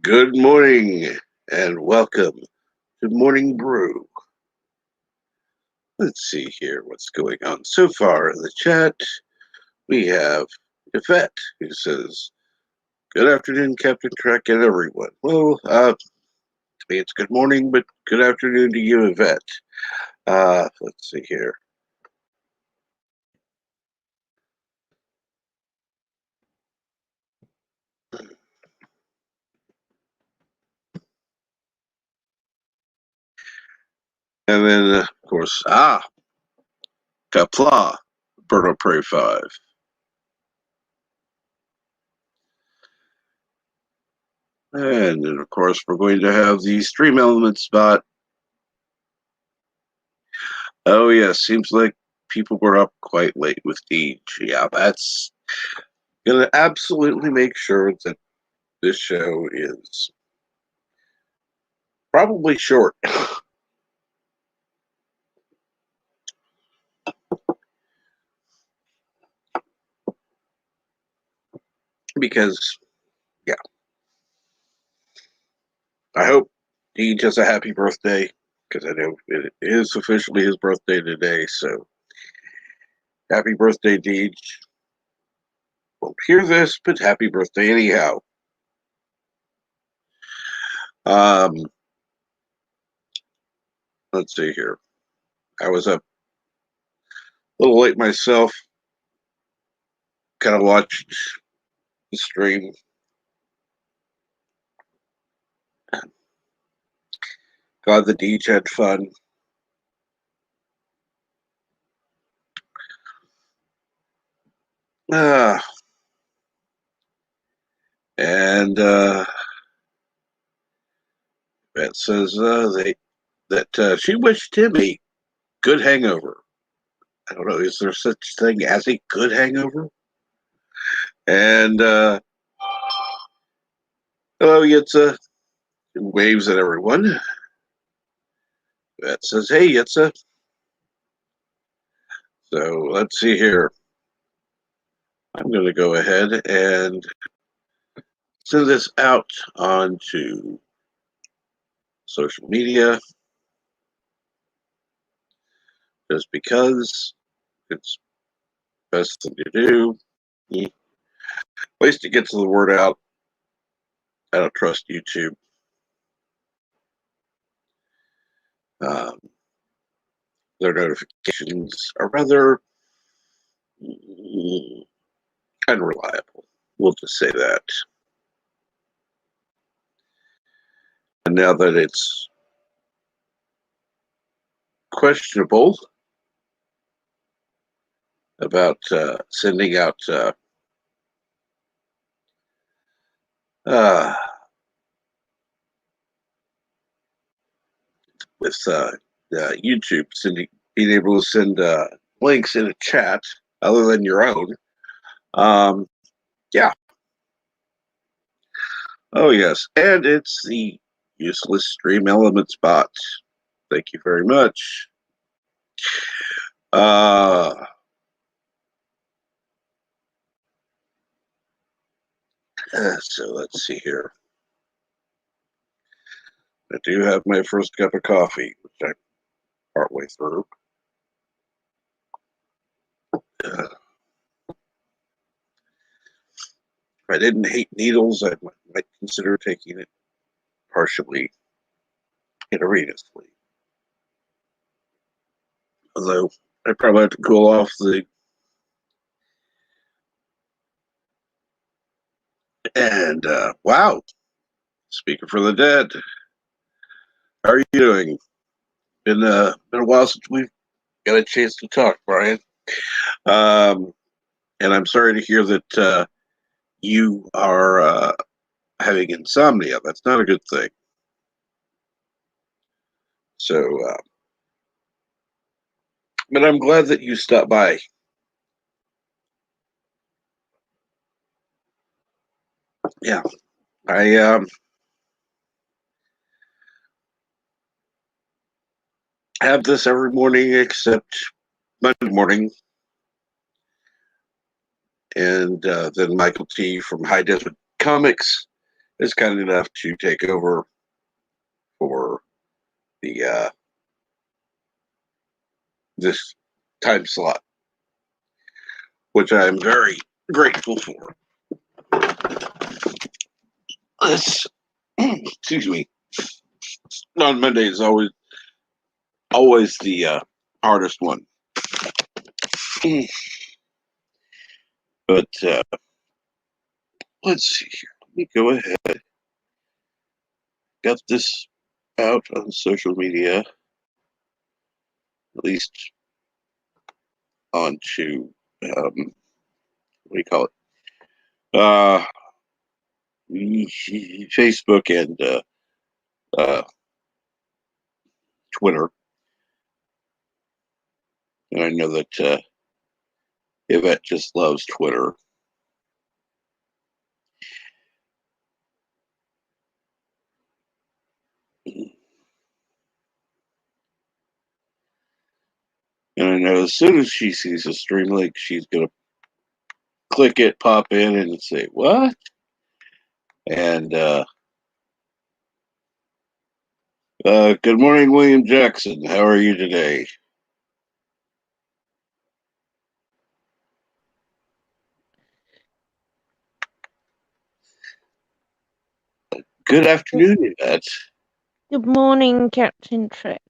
Good morning and welcome to Morning Brew. Let's see here what's going on so far in the chat. We have Yvette who says, "Good afternoon, Captain Trek and everyone." Well, to me it's good morning, but good afternoon to you, Yvette. Let's see here. And then, of course, Kapla, Bird of Prey 5. And then, of course, we're going to have the stream element spot. Oh, yeah, seems like people were up quite late with Deej. Yeah, that's going to absolutely make sure that this show is probably short. Because, yeah, I hope Deej has a happy birthday, because I know it is officially his birthday today, so happy birthday, Deej. Won't hear this, but happy birthday anyhow. Let's see here. I was up a little late myself, kind of watched the stream. Glad the Deej had fun. And Beth says that she wished him a good hangover. I don't know, is there such thing as a good hangover? And hello, Yitza. Waves at everyone. Beth says, "Hey, Yitza." So let's see here. I'm going to go ahead and send this out onto social media just because it's the best thing to do. Ways to get to the word out. I don't trust YouTube. Their notifications are rather unreliable. We'll just say that. And now that it's questionable about sending out with YouTube being able to send links in a chat other than your own. Yeah. Oh yes, and it's the useless stream elements bot. Thank you very much. So let's see here. I do have my first cup of coffee, which I'm partway through. If I didn't hate needles, I might consider taking it partially intravenously. Although I probably have to cool off the. And wow, speaking for the dead, how are you doing? Been a while since we've got a chance to talk, Brian. And I'm sorry to hear that you are having insomnia. That's not a good thing. So, but I'm glad that you stopped by. Yeah, I have this every morning except Monday morning. And then Michael T. from High Desert Comics is kind enough to take over for the this time slot, which I am very grateful for. This, excuse me, on Monday is always the hardest one. But let's see here. Let me go ahead. Got this out on social media, at least onto what do you call it? Facebook and Twitter. And I know that Yvette just loves Twitter. And I know as soon as she sees a stream link, she's going to click it, pop in, and say, what? And good morning, William Jackson. How are you today? Good afternoon, Yvette. Good morning, Captain Trek.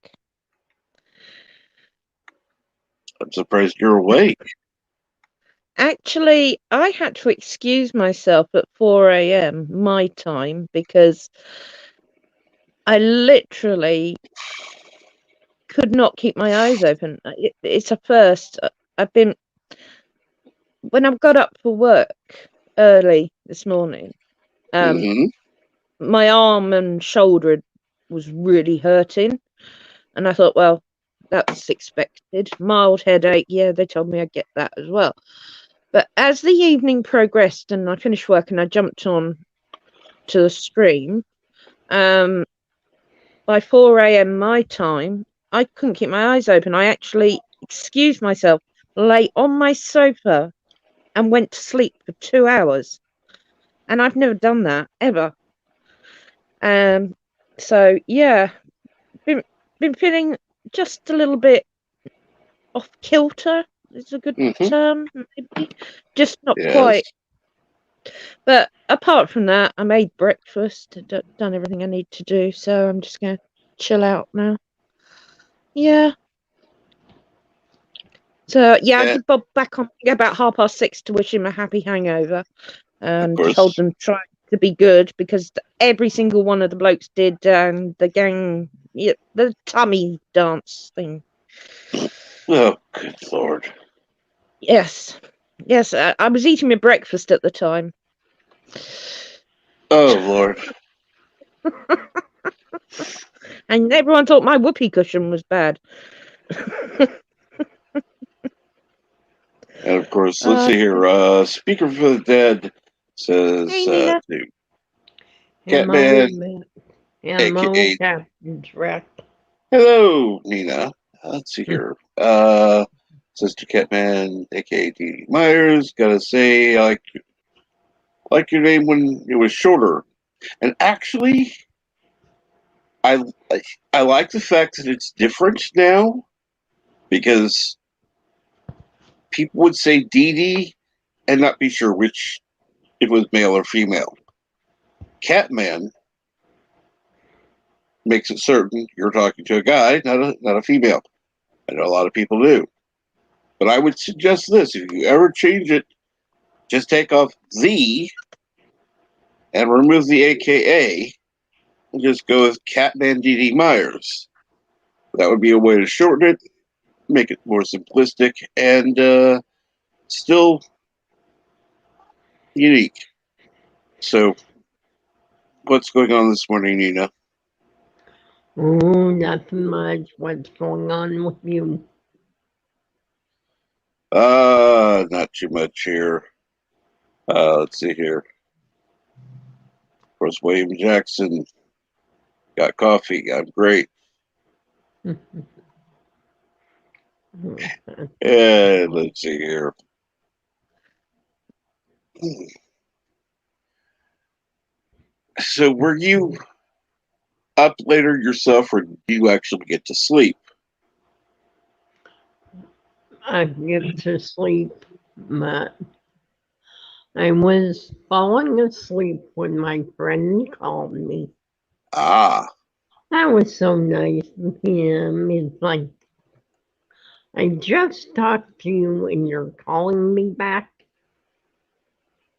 I'm surprised you're awake. Actually, I had to excuse myself at 4 a.m. my time because I literally could not keep my eyes open. It's a first. When I got up for work early this morning, my arm and shoulder was really hurting. And I thought, well, that's expected. Mild headache. Yeah, they told me I'd get that as well. But as the evening progressed and I finished work and I jumped on to the stream, by 4 a.m. my time, I couldn't keep my eyes open. I actually excused myself, lay on my sofa and went to sleep for 2 hours. And I've never done that, ever. So, yeah, been feeling just a little bit off kilter is a good term, maybe. Just not quite. But apart from that, I made breakfast, done everything I need to do, so I'm just going to chill out now. Yeah. So, yeah, I did bob back on about 6:30 to wish him a happy hangover and told them try to be good because every single one of the blokes did the gang, the tummy dance thing. Oh, good Lord. Yes. Yes, I was eating my breakfast at the time. Oh, Lord. And everyone thought my whoopee cushion was bad. And of course, let's see here. Speaker for the Dead says to Catman, aka Captain Trek. Hello, Nina. Let's see here. Says to Catman, aka D. Myers. Gotta say, I like your name when it was shorter. And actually, I like the fact that it's different now because people would say Dee Dee and not be sure which it was male or female. Catman makes it certain you're talking to a guy, not a female. I know a lot of people do. But I would suggest this: if you ever change it, just take off the and remove the AKA and just go with Catman D.D. Myers. That would be a way to shorten it, make it more simplistic, and still unique. So, what's going on this morning, Nina? Oh, nothing much. What's going on with you? Not too much here. Let's see here. Of course, William Jackson got coffee. I'm great. And let's see here. So were you up later yourself, or did you actually get to sleep? I get to sleep, but I was falling asleep when my friend called me. Ah, That was so nice of him. It's like, I just talked to you and you're calling me back.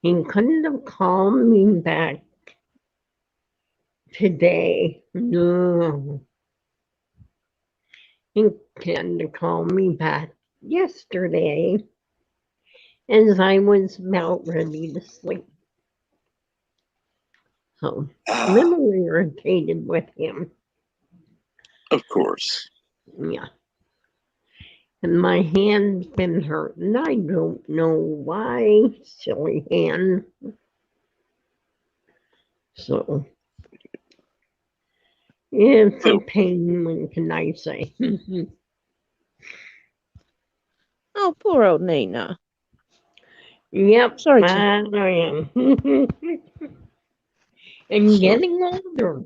He couldn't have called me back today. No. He had to call me back yesterday as I was about ready to sleep. So, a ah, little irritated with him. of course. Yeah. And my hand's been hurting. I don't know why. Silly hand. So, it's a So, pain, what can I say? Oh, poor old Nina. Yep, Sorry to. I am. And so getting older.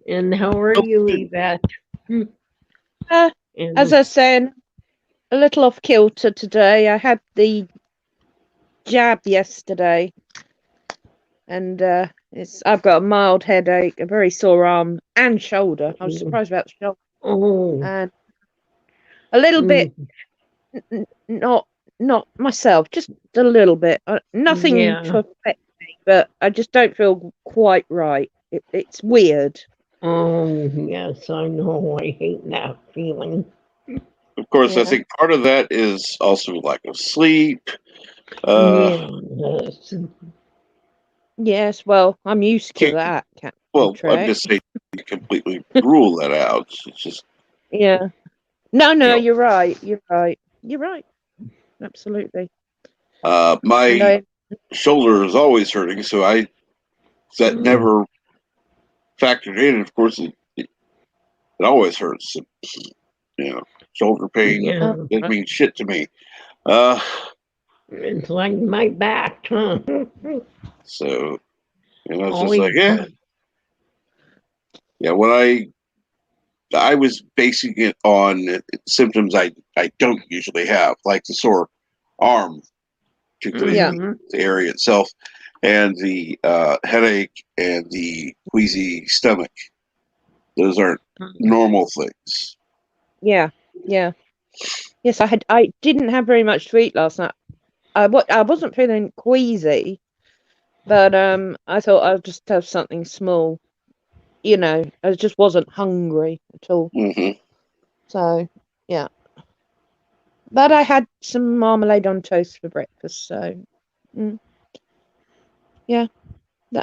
And how are oh, you, Yvette? As And I said, a little off kilter today. I had the jab yesterday, and I've got a mild headache, a very sore arm and shoulder. I was surprised about the shoulder, oh, and a little bit mm, not myself, just a little bit. Nothing yeah. to affect me, but I just don't feel quite right. It's weird. Oh, yes, I know. I hate that feeling. of course, I Yeah. think part of that is also lack of sleep. Yes. Yes. Well, I'm used to Can't, that. Captain well, I'm Trek. just saying, you completely rule that out. It's just, Yeah. No, you no, know, you're right. You're right. You're right. Absolutely. And my I. shoulder is always hurting, so that Mm, never factored in. Of course, it always hurts. Shoulder pain yeah. Oh, doesn't mean shit to me. Uh, It's like my back, huh? so it's just like, Always yeah, hurt. yeah. When I was basing it on symptoms I don't usually have, like the sore arm, particularly yeah. Mm-hmm. the area itself, and the headache and the queasy stomach. Those aren't normal things. Yeah. Yeah. Yes, I didn't have very much to eat last night. I wasn't feeling queasy, but I thought I'd just have something small. I just wasn't hungry at all. Hmm. So yeah, but I had some marmalade on toast for breakfast. So mm, yeah,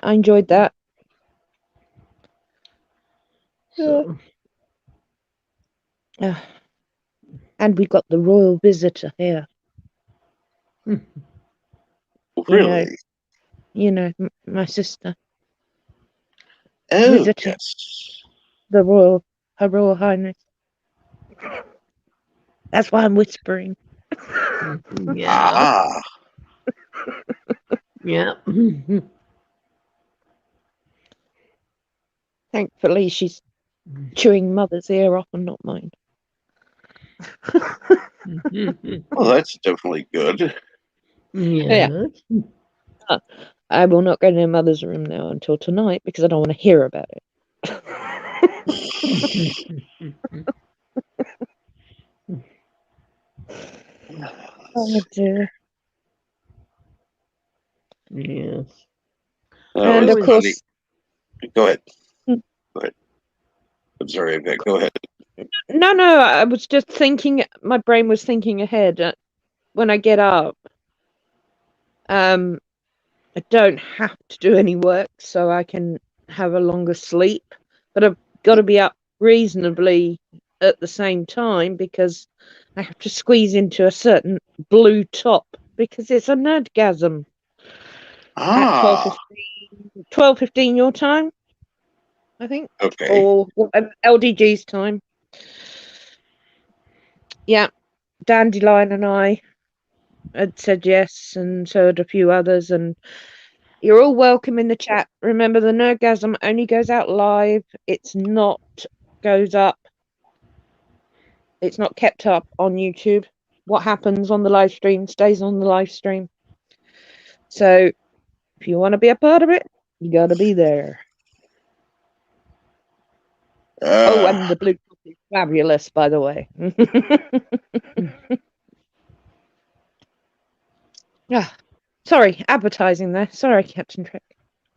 I enjoyed that. Yeah. So, Uh, and we got the royal visitor here. You know, Really? my sister Oh, visiting yes. Her Royal Highness. That's why I'm whispering. yeah. Ah, Yeah. Thankfully, she's chewing mother's ear off and not mine. well, that's definitely good. Yeah, Yes. I will not go near mother's room now until tonight because I don't want to hear about it. Oh dear. Yes. Oh, And I it's of was funny. course, Go ahead. mm, Go ahead. I'm sorry, Yvette. Go ahead. no, I was just thinking. My brain was thinking ahead. When I get up, um, I don't have to do any work, so I can have a longer sleep. But I've got to be up reasonably at the same time because I have to squeeze into a certain blue top because it's a nerdgasm at Ah, 12:15 your time, I think, okay. or LDG's time. Yeah, Dandelion and I had said yes, and so had a few others, and You're all welcome in the chat. Remember, the Nerdgasm only goes out live. It's not goes up. It's not kept up on YouTube. What happens on the live stream stays on the live stream. So if you want to be a part of it, you got to be there. Oh, and the blue coffee is fabulous, by the way. Yeah. Sorry, advertising there. Sorry, Captain Trick.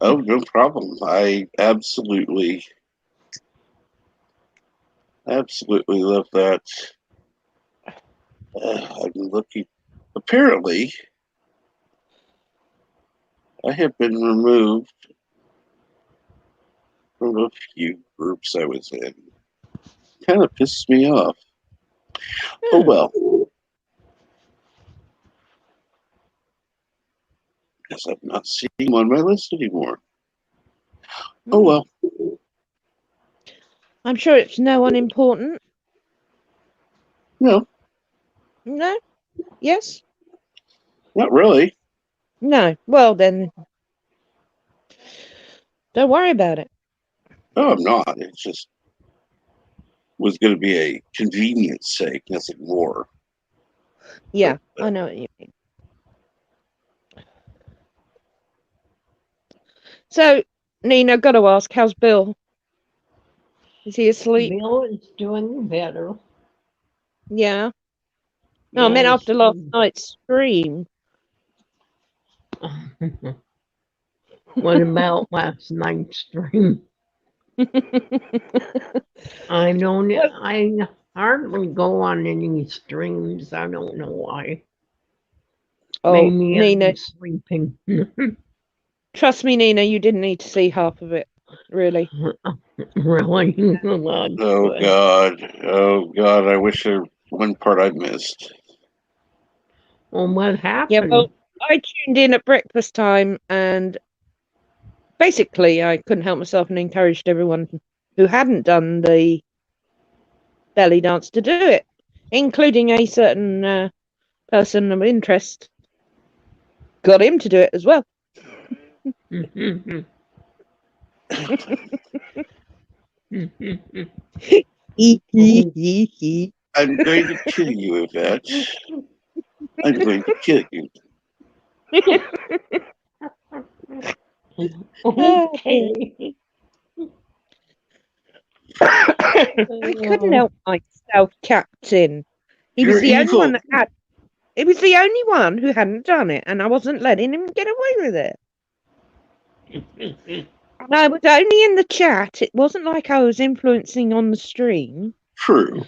Oh, no problem. I absolutely love that. I'm looking. Apparently, I have been removed from a few groups I was in. Kind of pisses me off. Oh well. Guess I'm not seeing him on my list anymore. Oh well. I'm sure it's no one important. No. No? Yes? Not really. No. Well, then, don't worry about it. No, I'm not. It just was going to be a convenience sake, nothing more. Yeah, I know what you mean. So, Nina, got to ask, how's Bill? Is he asleep? Bill is doing better. Yeah. No, I meant after last night's stream. What about last night's stream? I hardly go on any streams. I don't know why. Oh, Maybe Nina. I'm sleeping. Trust me, Nina, you didn't need to see half of it, really. Really? Oh, God. Oh, God. I wish there one part I missed. Well, what happened? Yeah, well, I tuned in at breakfast time and basically I couldn't help myself and encouraged everyone who hadn't done the belly dance to do it, including a certain person of interest. Got him to do it as well. I'm going to kill you, Yvette. I'm going to kill you. Okay. I couldn't help myself, Captain. He was You're the only evil. one that had. It was the only one who hadn't done it, and I wasn't letting him get away with it. And I was only in the chat. It wasn't like I was influencing on the stream. True.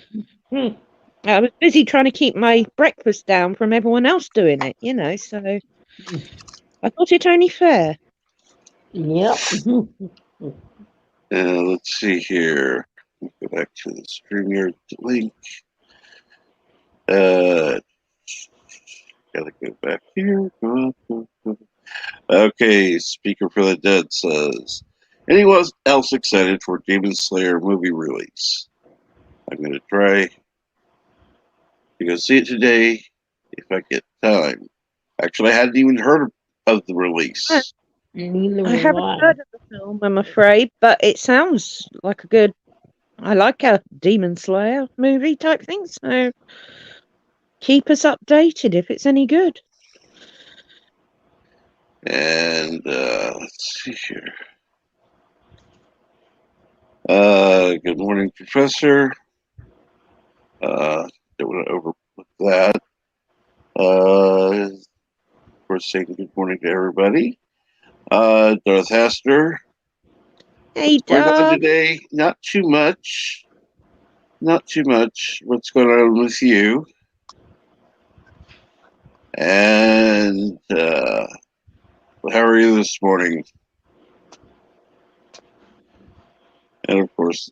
I was busy trying to keep my breakfast down from everyone else doing it, so I thought it only fair. Yep. Let's see here. Go back to the StreamYard link. Gotta go back here. Okay, Speaker for the Dead says, anyone else excited for Demon Slayer movie release? I'm going to try to go see it today if I get time. Actually, I hadn't even heard of the release. I haven't heard of the film, I'm afraid, but it sounds like I like a Demon Slayer movie type thing, so keep us updated if it's any good. And let's see here. Good morning, Professor. Don't want to overlook that. Of course, saying good morning to everybody. Darth Hester. Hey, what's going on Darth. today? Not too much. Not too much. What's going on with you? And how are you this morning? And of course,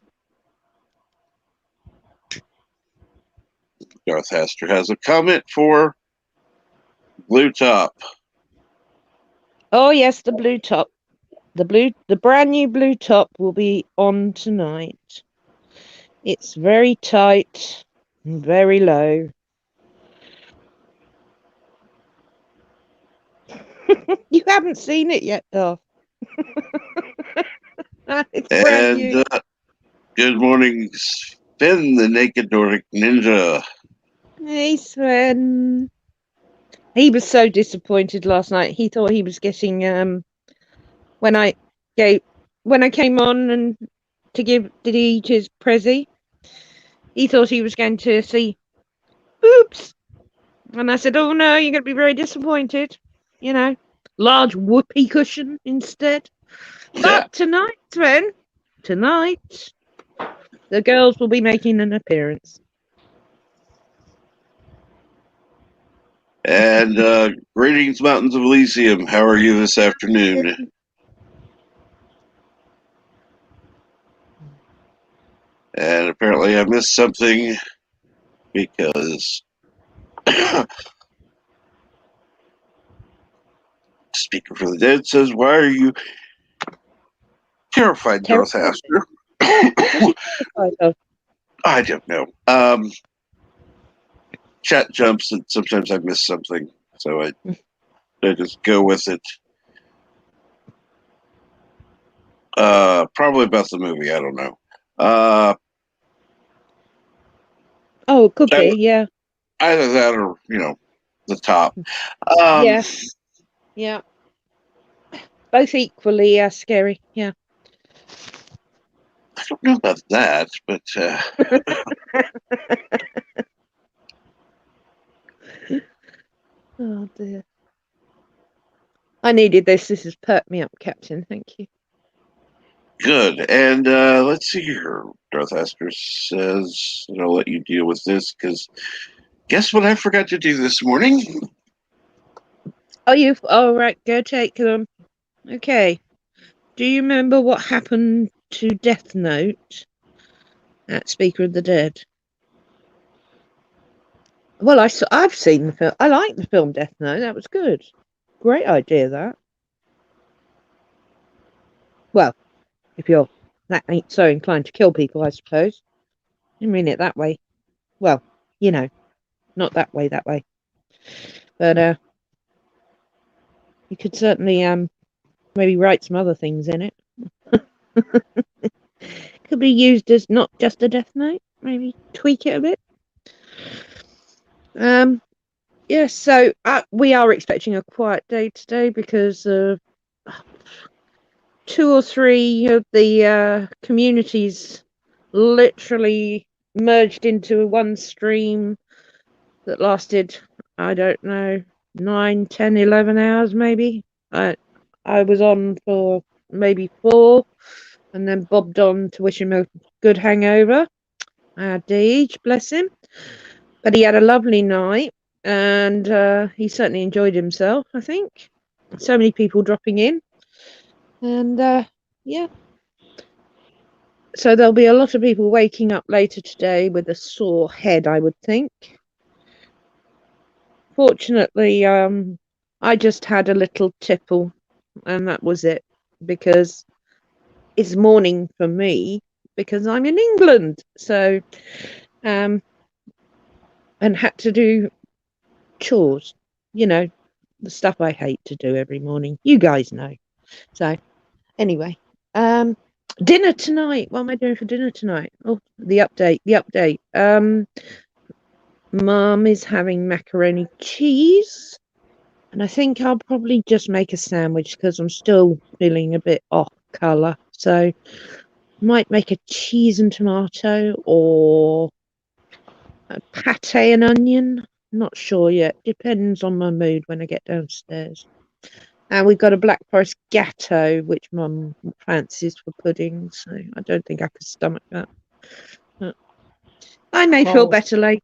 Darth Hester has a comment for Blue Top. Oh yes, the blue top. The brand new blue top will be on tonight. It's very tight and very low. You haven't seen it yet, though. It's brand And new. good morning, Finn, the Naked Nordic Ninja. Hey, Sven. He was so disappointed last night. He thought he was getting when I came on and did he eat his Prezi? He thought he was going to see oops. And I said, oh no, you're going to be very disappointed. You know, large whoopee cushion instead. But tonight, Sven, the girls will be making an appearance. And greetings, Mountains of Elysium. How are you this afternoon? And apparently I missed something because Speaker for the Dead says, why are you terrified, Darth Aster? I don't know. Chat jumps and sometimes I miss something. So I just go with it. Probably about the movie. I don't know. Oh, it could be, yeah. Either that or, the top. Yeah. Both equally scary, yeah. I don't know about that, but oh dear. I needed this. This has perked me up, Captain. Thank you. Good. And let's see here. Darth Aster says, and I'll let you deal with this because guess what I forgot to do this morning? Oh, right. Go take them. Okay. Do you remember what happened to Death Note at Speaker of the Dead? Well, I've seen the film. I like the film Death Note. That was good. Great idea, that. Well, if you're that ain't so inclined to kill people, I suppose. I mean it that way. Well, not that way, But you could certainly maybe write some other things in it. Could be used as not just a death note. Maybe tweak it a bit. Yes, so we are expecting a quiet day today because 2 or 3 of the communities literally merged into one stream that lasted, I don't know, 9, 10, 11 hours maybe. I was on for maybe 4 and then bobbed on to wish him a good hangover. Deej, bless him. But he had a lovely night and he certainly enjoyed himself, I think. So many people dropping in. And yeah. So there'll be a lot of people waking up later today with a sore head, I would think. Fortunately, I just had a little tipple and that was it, because it's morning for me because I'm in England. So and had to do chores, the stuff I hate to do every morning. You guys know. So anyway, dinner tonight. What am I doing for dinner tonight? Oh, the update. Mum is having macaroni cheese, and I think I'll probably just make a sandwich because I'm still feeling a bit off colour. So might make a cheese and tomato or a pate and onion. Not sure yet. Depends on my mood when I get downstairs. And we've got a Black Forest gatto, which Mum fancies for pudding. So I don't think I could stomach that. But I may feel better later.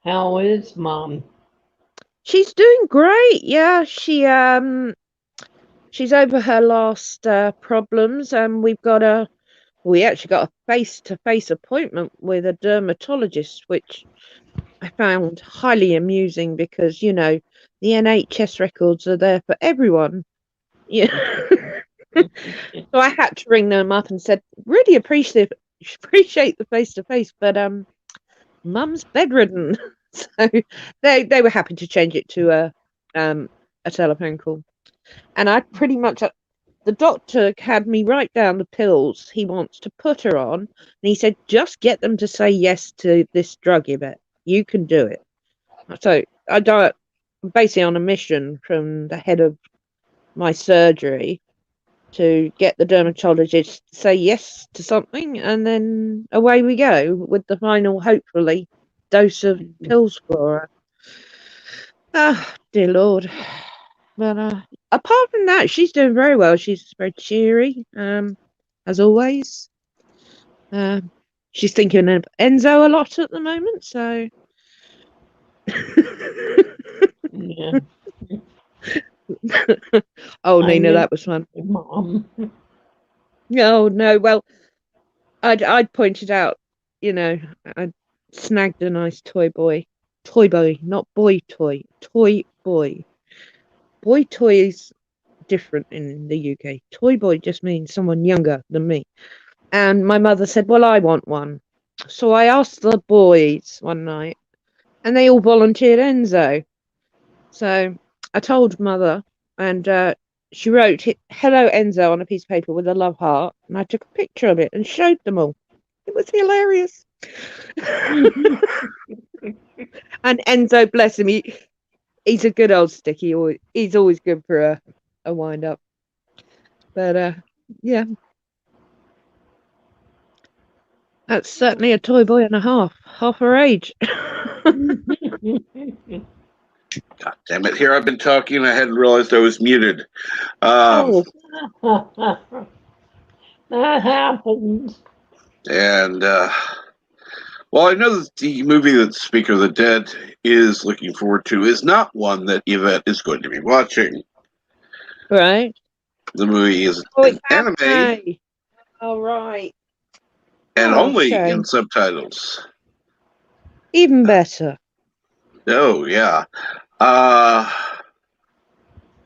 How is Mom? She's doing great. Yeah, she's over her last problems, and we actually got a face-to-face appointment with a dermatologist, which I found highly amusing because, the NHS records are there for everyone. Yeah. So I had to ring them up and said, really appreciate the face-to-face, but Mum's bedridden. So they were happy to change it to a telephone call. And I pretty much, the doctor had me write down the pills he wants to put her on. And he said, just get them to say yes to this drug, Yvette. You can do it. So I got basically on a mission from the head of my surgery to get the dermatologist to say yes to something, and then away we go with the final, hopefully, dose of pills for her. Ah, dear Lord. But apart from that, she's doing very well. She's very cheery, as always. She's thinking of Enzo a lot at the moment, so. Yeah. Oh, I Nina, know that was fun. your mom. Oh no, well, I'd pointed out, I snagged a nice toy boy, not boy toy, toy boy. Boy toy is different in the UK. Toy boy just means someone younger than me. And my mother said, well, I want one. So I asked the boys one night, and they all volunteered Enzo. So I told mother, and she wrote "Hello Enzo" on a piece of paper with a love heart, and I took a picture of it and showed them all. It was hilarious. And Enzo, bless him, he's a good old stick. He's always good for a wind up. But yeah, that's certainly a toy boy and a half her age. God damn it! Here I've been talking. I hadn't realized I was muted. Oh, That happens. And well, I know that the movie that Speaker of the Dead is looking forward to is not one that Yvette is going to be watching. right. The movie is Oh, an it's anime anime. All right. and Oh, only in shame. subtitles. Even better. Oh, yeah.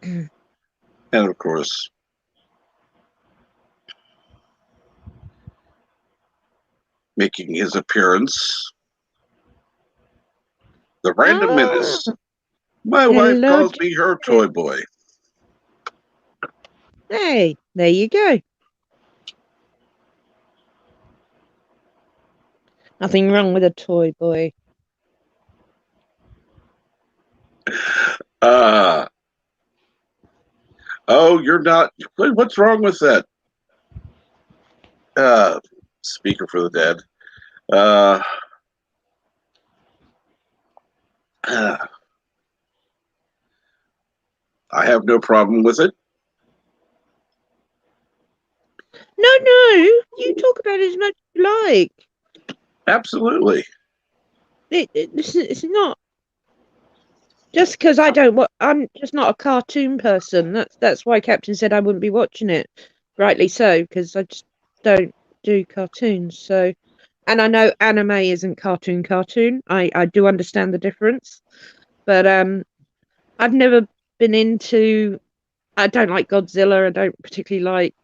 And of course, making his appearance, the Random Ah, Menace. My wife hello, calls me her toy boy. hey, there you go. Nothing wrong with a toy boy. Uh, oh, you're not. What's wrong with that? Speaker for the Dead. Uh, I have no problem with it. No, you talk about it as much as you like. Absolutely. It's not just because I don't. I'm just not a cartoon person. That's why Captain said I wouldn't be watching it. Rightly so, because I just don't do cartoons. So, and I know anime isn't cartoon. I do understand the difference, but I've never been into. I don't like Godzilla. I don't particularly like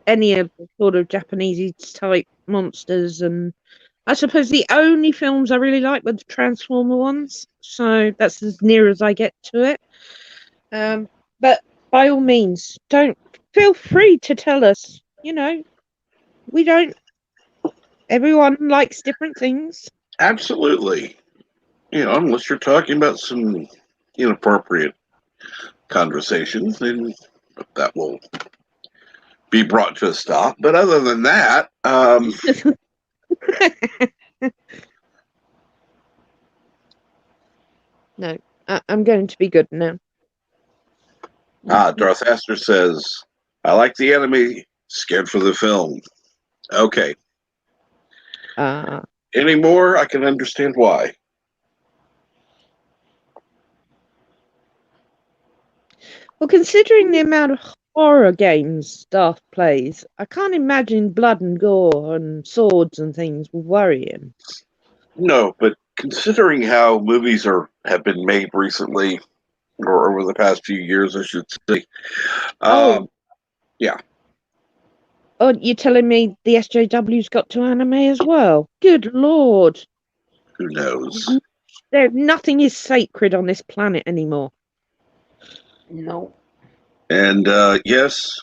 any of the sort of Japanese type monsters, and I suppose the only films I really like were the Transformer ones, so that's as near as I get to it. But by all means, don't feel free to tell us. We don't. Everyone likes different things. Absolutely. Unless you're talking about some inappropriate conversations, then that will be brought to a stop. But other than that, No, I'm going to be good now. Darth Astor says, I like the anime, scared for the film. Okay. Any more? I can understand why. Well, considering the amount of horror games Darth plays, I can't imagine blood and gore and swords and things will worry him. No, but considering how movies have been made recently, or over the past few years, I should say. Yeah. Oh, you're telling me the SJW's got to anime as well? Good Lord. Who knows? Nothing is sacred on this planet anymore. No. And yes,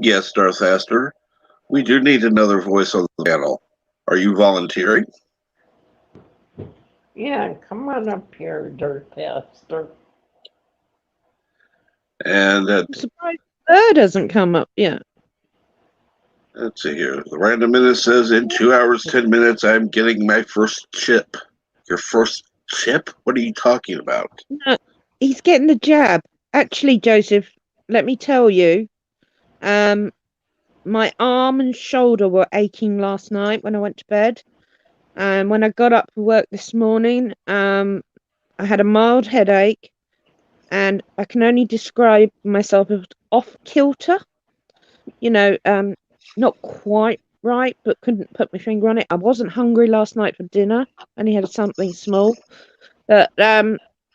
Darth Aster, we do need another voice on the panel. Are you volunteering? Yeah, come on up here, Dirtcaster. And I'm surprised Bird hasn't come up yet. let's see here. The Random Minute says, in 2 hours, 10 minutes, I'm getting my first chip. Your first chip? What are you talking about? No, he's getting the jab. Actually, Joseph, let me tell you, my arm and shoulder were aching last night when I went to bed. And when I got up for work this morning, I had a mild headache, and I can only describe myself as off kilter. Not quite right, but couldn't put my finger on it. I wasn't hungry last night for dinner. Only had something small. But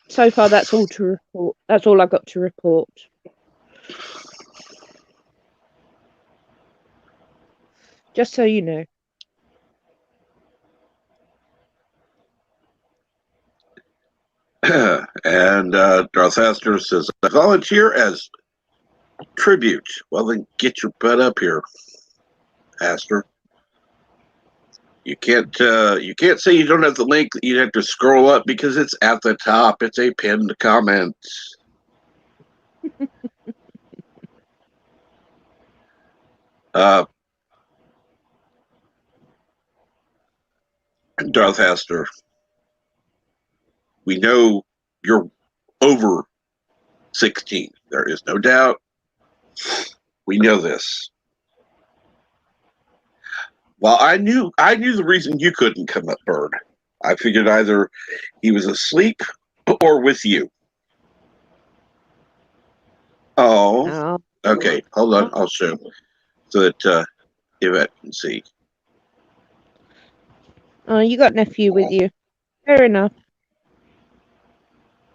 so far, that's all to report. That's all I've got to report. Just so you know. And Darth Aster says, I volunteer as tribute. Well, then get your butt up here, Aster. You can't say you don't have the link. You have to scroll up because it's at the top. It's a pinned comment. Darth Aster, we know you're over 16. There is no doubt. We know this. Well, I knew the reason you couldn't come up, Bird. I figured either he was asleep or with you. Oh, okay. Hold on. I'll show so that Yvette can see. Oh, you got nephew with you. Fair enough.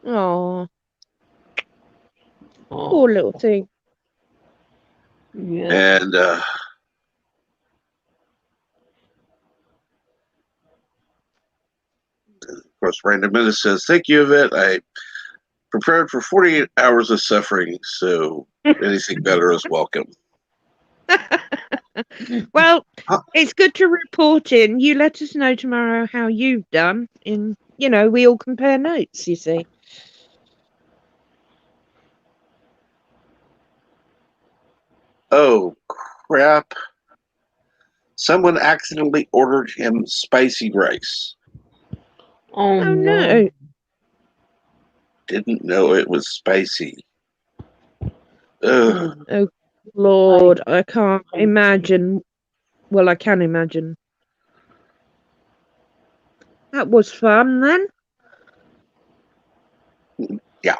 Oh, poor little thing. Yeah. And of course, Random Minute says, thank you, Yvette. I prepared for 48 hours of suffering, so anything better is welcome. Well, it's good to report in. You let us know tomorrow how you've done. We all compare notes, you see. Oh, crap. Someone accidentally ordered him spicy rice. Oh, no. Didn't know it was spicy. Ugh. Oh, Lord, I can't imagine. Well, I can imagine. That was fun, then. Yeah,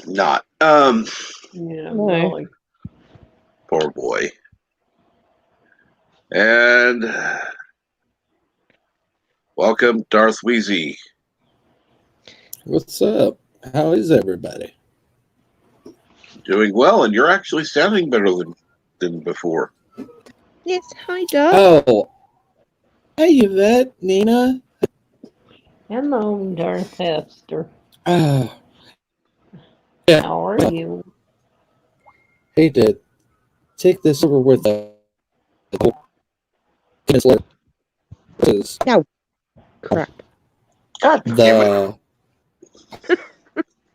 not. Yeah, No. really. Poor boy. And welcome, Darth Wheezy. What's up? How is everybody? Doing well, and you're actually sounding better than before. Yes, hi, Darth. Oh, hey, Yvette, Nina. Hello, Dirtcaster. Yeah. How are you? Hey, to take this over with a No. Crap. God damn it.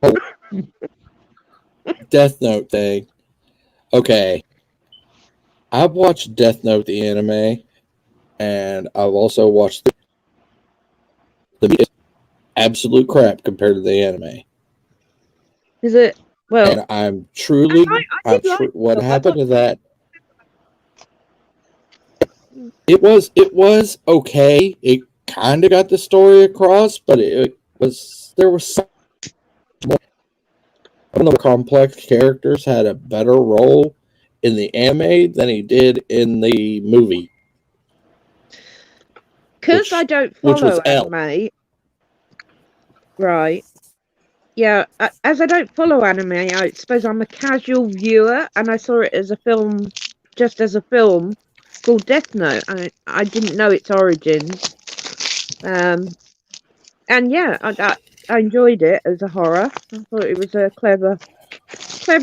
the Death Note thing. Okay. I've watched Death Note, the anime, and I've also watched the absolute crap compared to the anime. Is it? Well, And I'm truly, what happened to that? It was okay. It kind of got the story across, but there was some of the complex characters had a better role in the anime than he did in the movie. Because I don't follow anime. Right. Yeah, as I don't follow anime, I suppose I'm a casual viewer, and I saw it as a film, just as a film called Death Note. I didn't know its origins. And And yeah, I enjoyed it as a horror. I thought it was a clever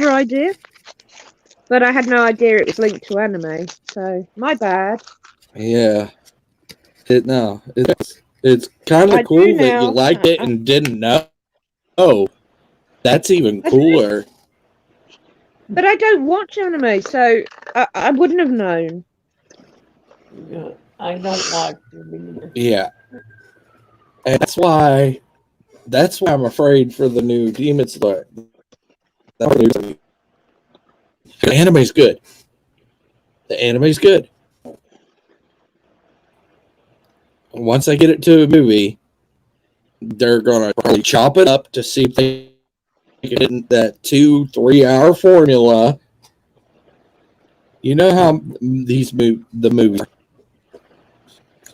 idea, but I had no idea it was linked to anime. So my bad. Yeah. It's kind I of do cool that you now. liked it and didn't know. Oh, that's even cooler. But I don't watch anime, so I wouldn't have known. Yeah, I don't watch it either. Yeah. And that's why I'm afraid for the new Demon Slayer. The anime's good. The anime's good. Once I get it to a movie, they're gonna probably chop it up to see if they get in that 2-3 hour formula. You know how the movie,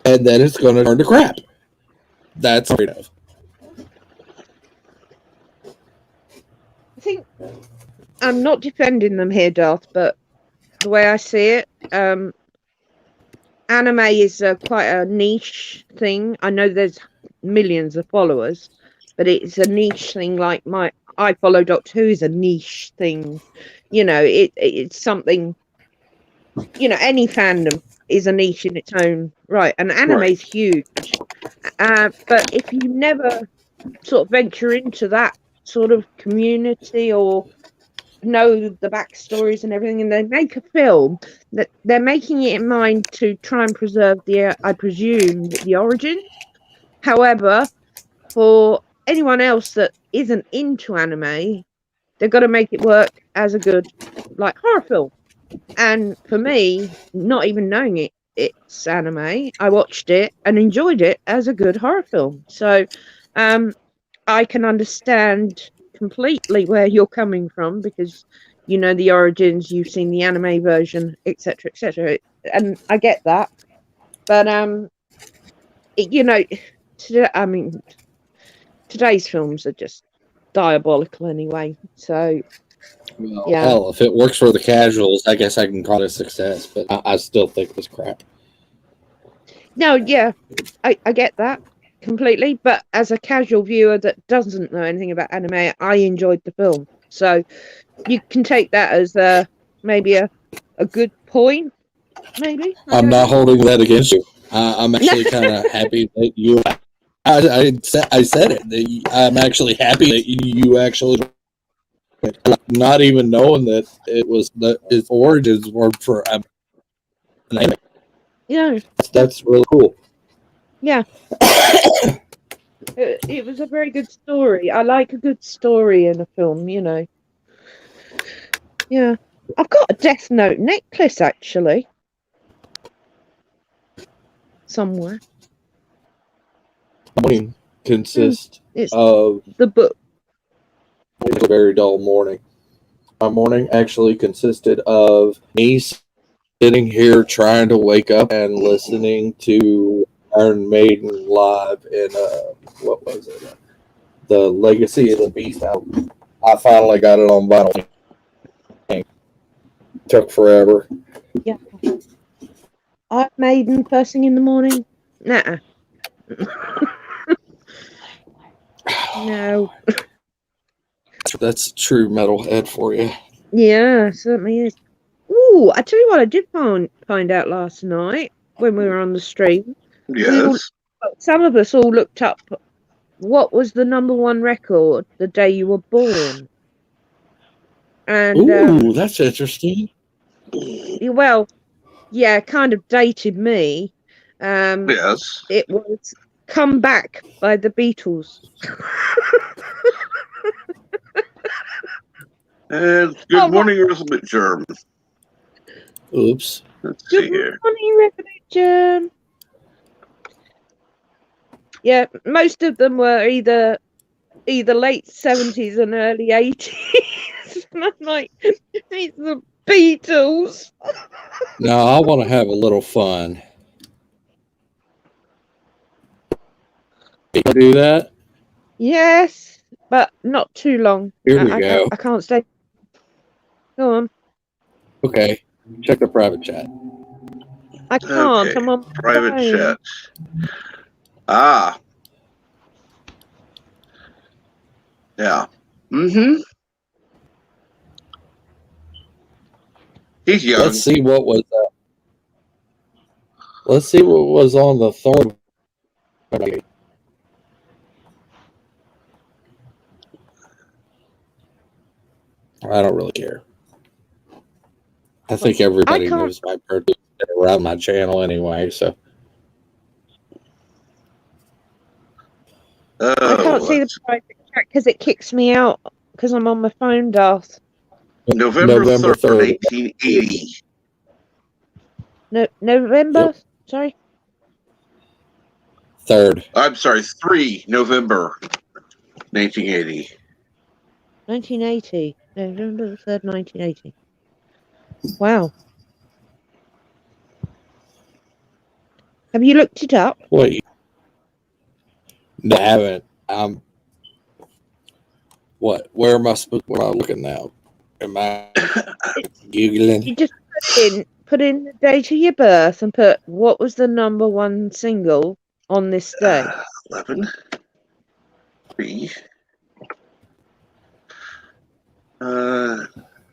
and then it's gonna turn to crap. That's what I'm afraid of. I think I'm not defending them here, Darth, but the way I see it, anime is quite a niche thing. I know there's millions of followers, but it's a niche thing. Like I follow Doctor Who is a niche thing. It's something. Any fandom is a niche in its own right, and anime is huge. But if you never sort of venture into that sort of community or know the backstories and everything, and they make a film that they're making it in mind to try and preserve I presume, the origin. However, for anyone else that isn't into anime, they've got to make it work as a good horror film. And for me, not even knowing it's anime, I watched it and enjoyed it as a good horror film. So I can understand completely where you're coming from, because you know the origins, you've seen the anime version, etc., etc., and I get that. But today's films are just diabolical anyway. So Well, yeah, hell, if it works for the casuals, I guess I can call it a success. But I still think it was crap. no, yeah, I get that completely. But as a casual viewer that doesn't know anything about anime, I enjoyed the film. So you can take that as maybe a good point. Maybe I'm not holding that against you. I'm actually kind of happy that you. I said it. I'm actually happy that you actually, not even knowing that it was that its origins were for an anime. Yeah, That's really cool. yeah. It was a very good story. I like a good story in a film. Yeah, I've got a Death Note necklace actually somewhere. Morning consists It's of the book. a very dull morning. My morning actually consisted of me sitting here trying to wake up and listening to Iron Maiden live in what was it? The Legacy of the Beast album. I finally got it on vinyl. Took forever. Yeah, Iron Maiden first thing in the morning. Nah. No. That's true metalhead for you. Yeah, certainly is. Ooh, I tell you what, I did find out last night when we were on the stream. Yes. Some of us all looked up what was the #1 record the day you were born. And Ooh, that's interesting. well, yeah, kind of dated me. Yes. It was "Come Back" by the Beatles. And good morning, Elizabeth Germ. Oops. Let's see Good here. morning, Revolution. Yeah, most of them were either late 70s and early 80s. And I'm like, it's the Beatles. No, I want to have a little fun. Can you do that? Yes, but not too long. Here we go. I can't stay. Go on. Okay. Check the private chat. I can't. Okay. I'm on Private phone. chat. Ah. Yeah. Mm-hmm. He's young. Let's see what was. Let's see what was on the third. I don't really care. I think everybody can't- knows my birthday around my channel anyway. So Oh, I can't see the private chat because it kicks me out because I'm on my phone, Darth. November 3rd, 3rd. 1980. No, November? Yep. Sorry? 3rd. I'm sorry, 3 November 1980. 1980. November the 3rd, 1980. Wow. Have you looked it up? Wait. No, I haven't. What? Where am I supposed? What am I looking now? Am I googling? You just put in the date of your birth and put what was the number one single on this day. 11. 3.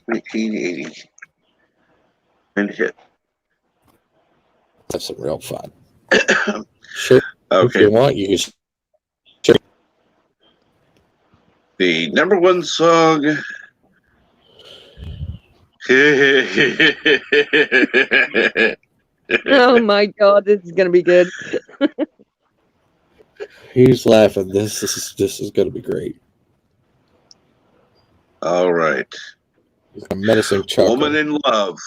1980. And hit. Have some real fun. Sure. If Okay. you want, you can. The number one song. Oh my god, this is gonna be good. He's laughing. This is going to be great. All right. A menacing chuckle. Woman in Love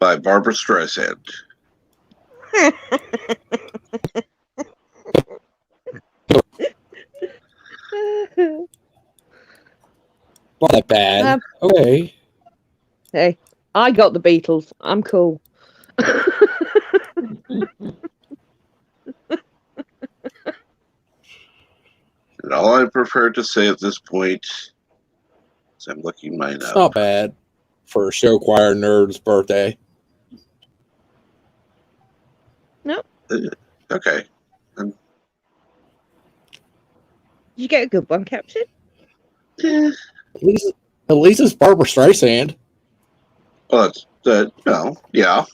by Barbara Streisand. Not that bad. Okay. Hey, I got the Beatles. I'm cool. And all I'm prepared to say at this point is I'm looking mine It's up. not bad for a show choir nerd's birthday. No. Okay. You get a good one, Captain. Eh, At least it's Barbara Streisand. well, that's no, yeah.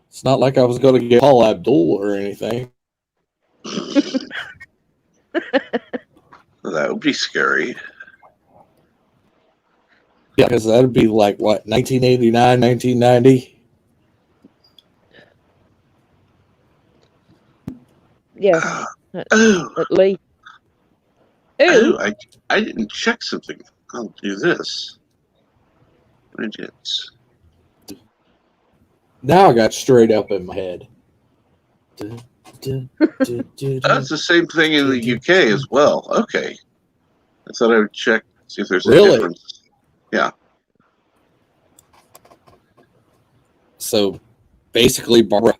It's not like I was going to get Paul Abdul or anything. That would be scary. Yeah, because that'd be like, what, 1989, 1990? Yeah, Oh, at least. oh, Ooh, I didn't check something. I'll do this. Widgets. Now I got straight up in my head. That's the same thing in the UK as well. Okay. I thought I would check, see if there's a Really? difference. Yeah. So basically, Barbara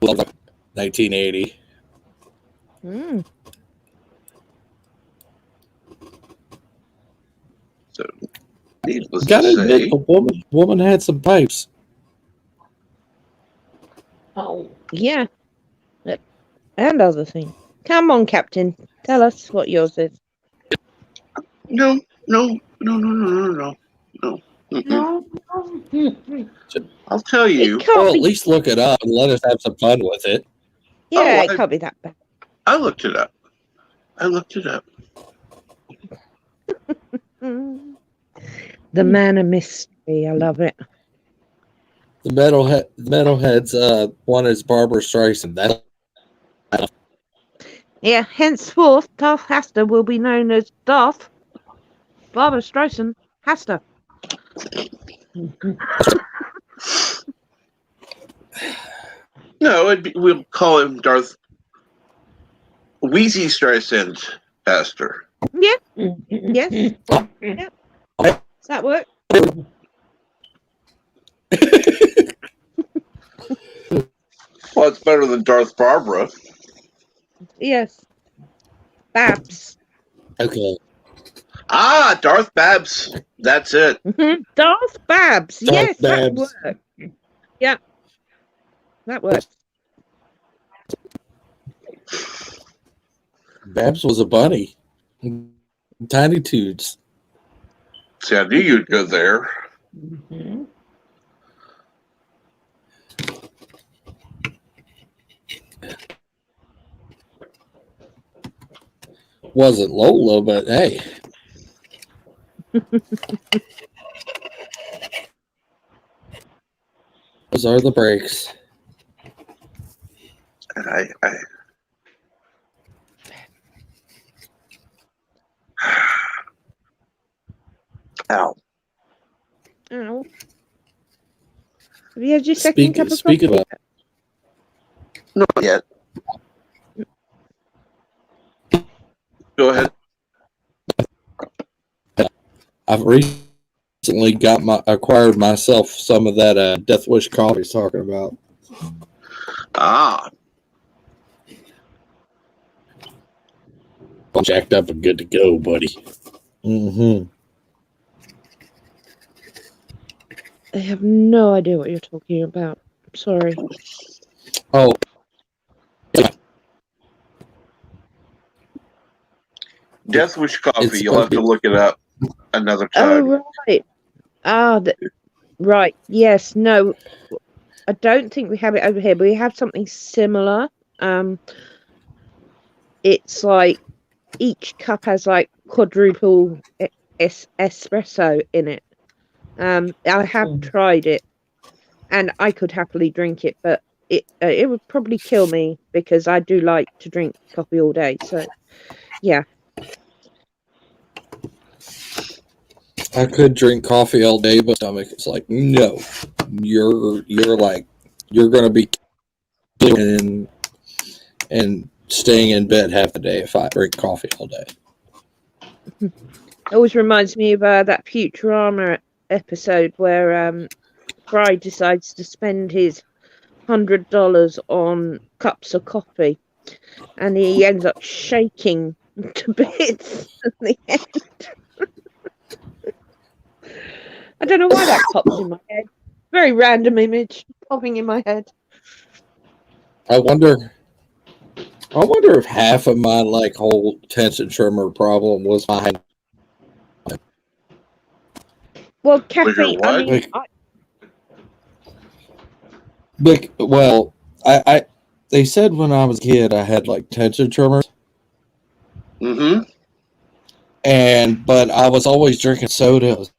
loved 1980. So, needless to Gotta admit, say, the woman had some pipes. Oh, yeah. And other things. Come on, Captain. Tell us what yours is. no. Mm-mm. no. I'll tell you. It can't Well, at be. least look it up and let us have some fun with it. Yeah, Oh, it can't be that bad. I looked it up. The man of mystery. I love it. The metalheads one is Barbara Streisand. That Yeah, henceforth, Darth Haster will be known as Darth Barbara Streisand Haster. No, we'll call him Darth Wheezy Streisand Pastor. Yeah, yes. Yeah. Does that work? Well, it's better than Darth Barbara. Yes. Babs. okay. Ah, Darth Babs. That's it. Darth Babs. Darth Yes, Babs. that works. Yeah. That works. Babs was a bunny. Tiny Toots. See, I knew you'd go there. Mm-hmm. Wasn't Lola, but hey. Those are the breaks. And I ow. Ow. Have you had your second cup of Speaking coffee? of, Not yet. Go ahead. I've recently acquired myself some of that Death Wish coffee he's talking about. Ah, Jacked up and good to go, buddy. Mm-hmm. I have no idea what you're talking about. Sorry. Oh, Death Wish coffee. It's You'll have to look it up another time. Oh, right. Ah, right. Yes. No, I don't think we have it over here, but we have something similar. It's like each cup has like quadruple espresso in it. I have tried it, and I could happily drink it, but it would probably kill me because I do like to drink coffee all day. So, yeah. I could drink coffee all day, but stomach is like, no, you're gonna be and staying in bed half the day if I drink coffee all day. It always reminds me of that Futurama episode where Fry decides to spend his $100 on cups of coffee, and he ends up shaking to bits at the end. I don't know why that pops in my head. Very random image popping in my head. I wonder if half of my like whole tension tremor problem was behind. Well, caffeine. I what? mean, I they said when I was a kid I had like tension tremors, Mm-hmm. but I was always drinking sodas,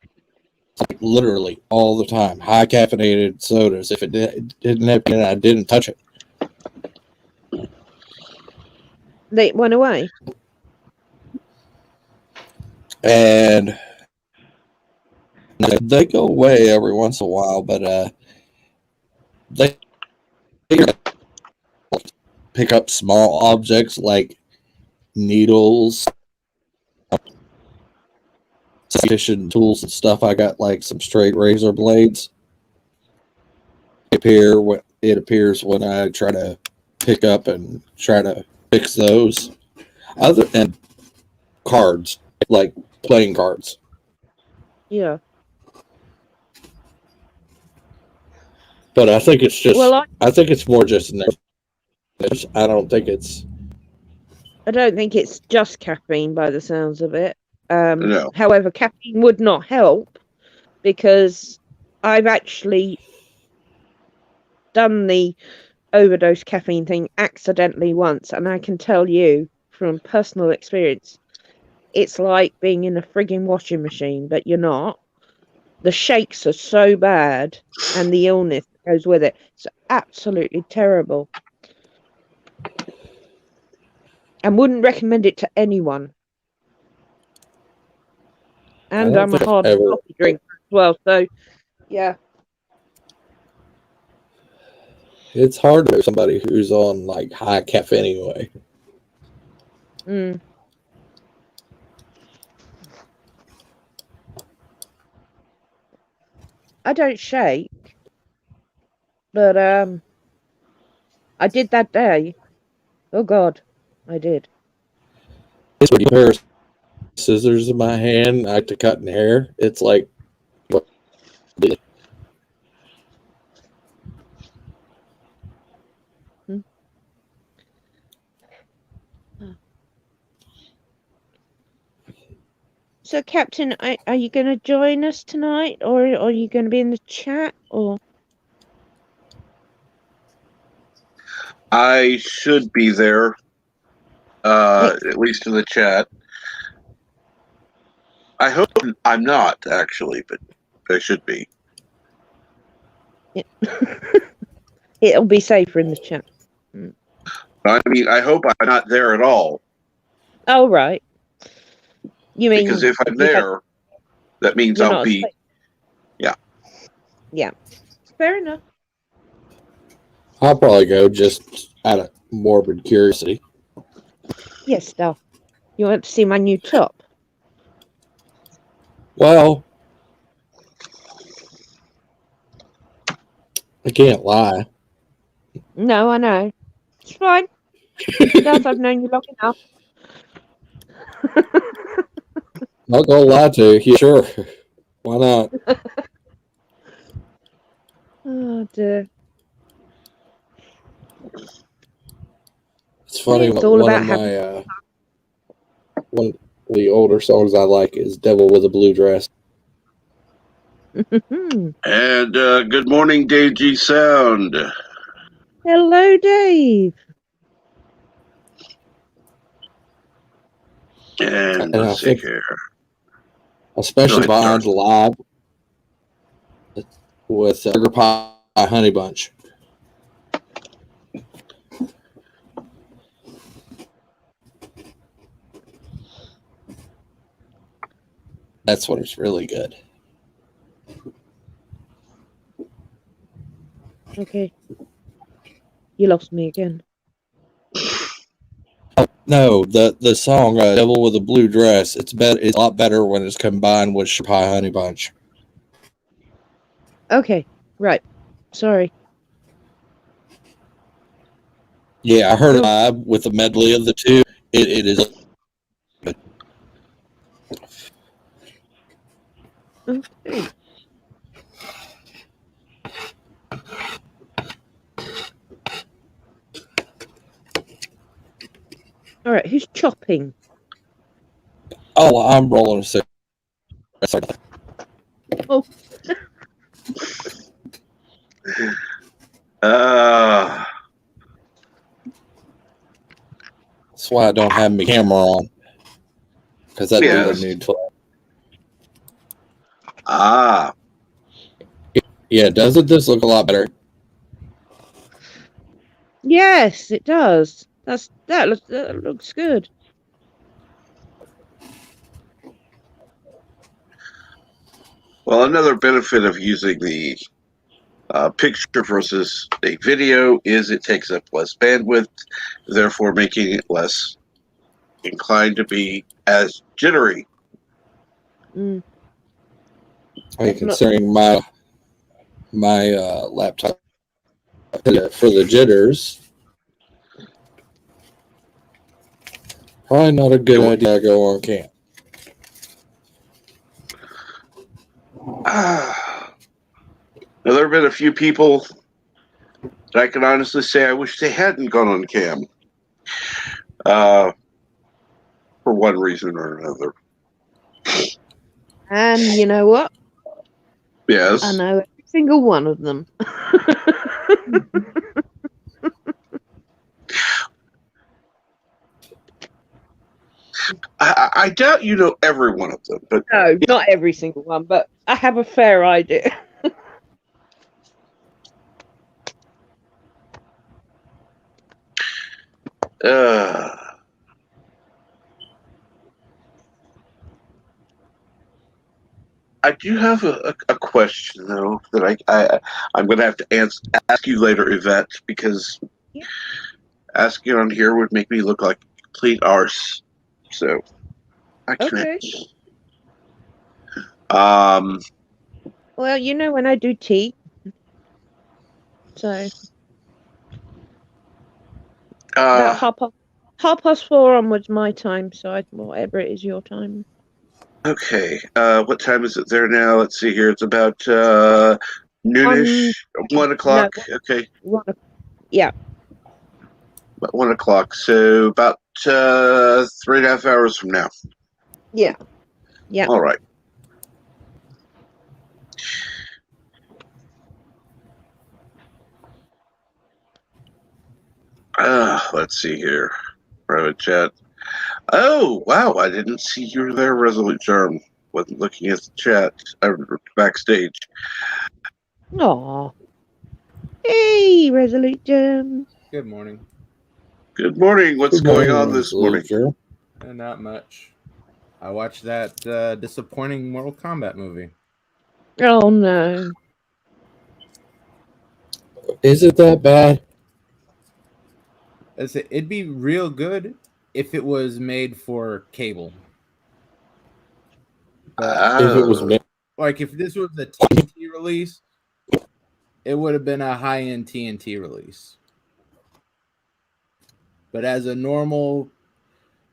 like literally all the time, high caffeinated sodas. If it didn't have, I didn't touch it. they went away. And they go away every once in a while, but they pick up small objects like needles, fishing tools and stuff. I got like some straight razor blades. It appears when I try to pick up and try to fix those. Other and cards, like playing cards. Yeah. But I think it's just. Well, I think it's more just nerves. I don't think it's. I don't think it's just caffeine by the sounds of it. No. However, caffeine would not help because I've actually done the overdose caffeine thing accidentally once, and I can tell you from personal experience, it's like being in a frigging washing machine, but you're not. The shakes are so bad, and the illness that goes with it. It's absolutely terrible. And wouldn't recommend it to anyone. And I'm a hard coffee drinker as well, so yeah. It's hard to somebody who's on like high caffeine anyway. Mm. I don't shake, but I did that day. Oh God, I did. It's when you pair of scissors in my hand, I like to cut in hair. It's like. So, Captain, are you going to join us tonight, or are you going to be in the chat, or? I should be there, at least in the chat. I hope I'm not, actually, but I should be. It'll be safer in the chat. I mean, I hope I'm not there at all. Oh, right. You mean Because if I'm there, that means you're I'll not be. safe? Yeah. Yeah. Fair enough. I'll probably go just out of morbid curiosity. Yes, Steph. You want to see my new top? Well, I can't lie. No, I know. It's fine. Steph, I've known you long enough. Not gonna lie to you. Sure. Why not? Oh, dear. It's funny. It's all One about of my one of the older songs I like is "Devil with a Blue Dress." And good morning, Dave G Sound. Hello, Dave. And I let's see think, here. especially Go ahead, Bond live with Sugar Pie Honey Bunch. That's when it's really good. Okay. You lost me again. No, the song "Devil with a Blue Dress." It's better. It's a lot better when it's combined with Sugar Pie Honey Bunch. Okay. Right. Sorry. Yeah, I heard it live with a medley of the two. It is. Okay. All right. Who's chopping? Oh, I'm rolling a cigarette. Oh. That's why I don't have my camera on, because I do Yes. need to. Ah. Yeah, doesn't this look a lot better? Yes, it does. That looks good. Well, another benefit of using the picture versus a video is it takes up less bandwidth, therefore making it less inclined to be as jittery. Mm. I mean, considering my laptop for the jitters, probably not a good idea to go on camp. Now, there have been a few people that I can honestly say I wish they hadn't gone on cam for one reason or another. And you know what? Yes. I know every single one of them. I doubt you know every one of them, but No, not every single one, but I have a fair idea. I do have a question though that I'm going to have to ask you later, Yvette, because Yeah. asking on here would make me look like a complete arse. So I can't. Okay. Well, you know when I do tea, so about half past 4 onwards my time. So whatever it is your time. Okay. What time is it there now? Let's see here. It's about noonish, 1 o'clock. No, Okay. Yeah. About 1 o'clock. So about 3.5 hours from now. Yeah. Yeah. All right. Let's see here. Private chat. Oh, wow. I didn't see you were there, Resolute Charm. Wasn't looking at the chat. Backstage. Aw. Hey, Resolute Gem. Good morning. Good morning. What's Good going morning, on this morning? Sure. Not much. I watched that disappointing Mortal Kombat movie. Oh, no. Is it that bad? It'd be real good if it was made for cable. But If it was made, like if this was a TNT release, it would have been a high-end TNT release. But as a normal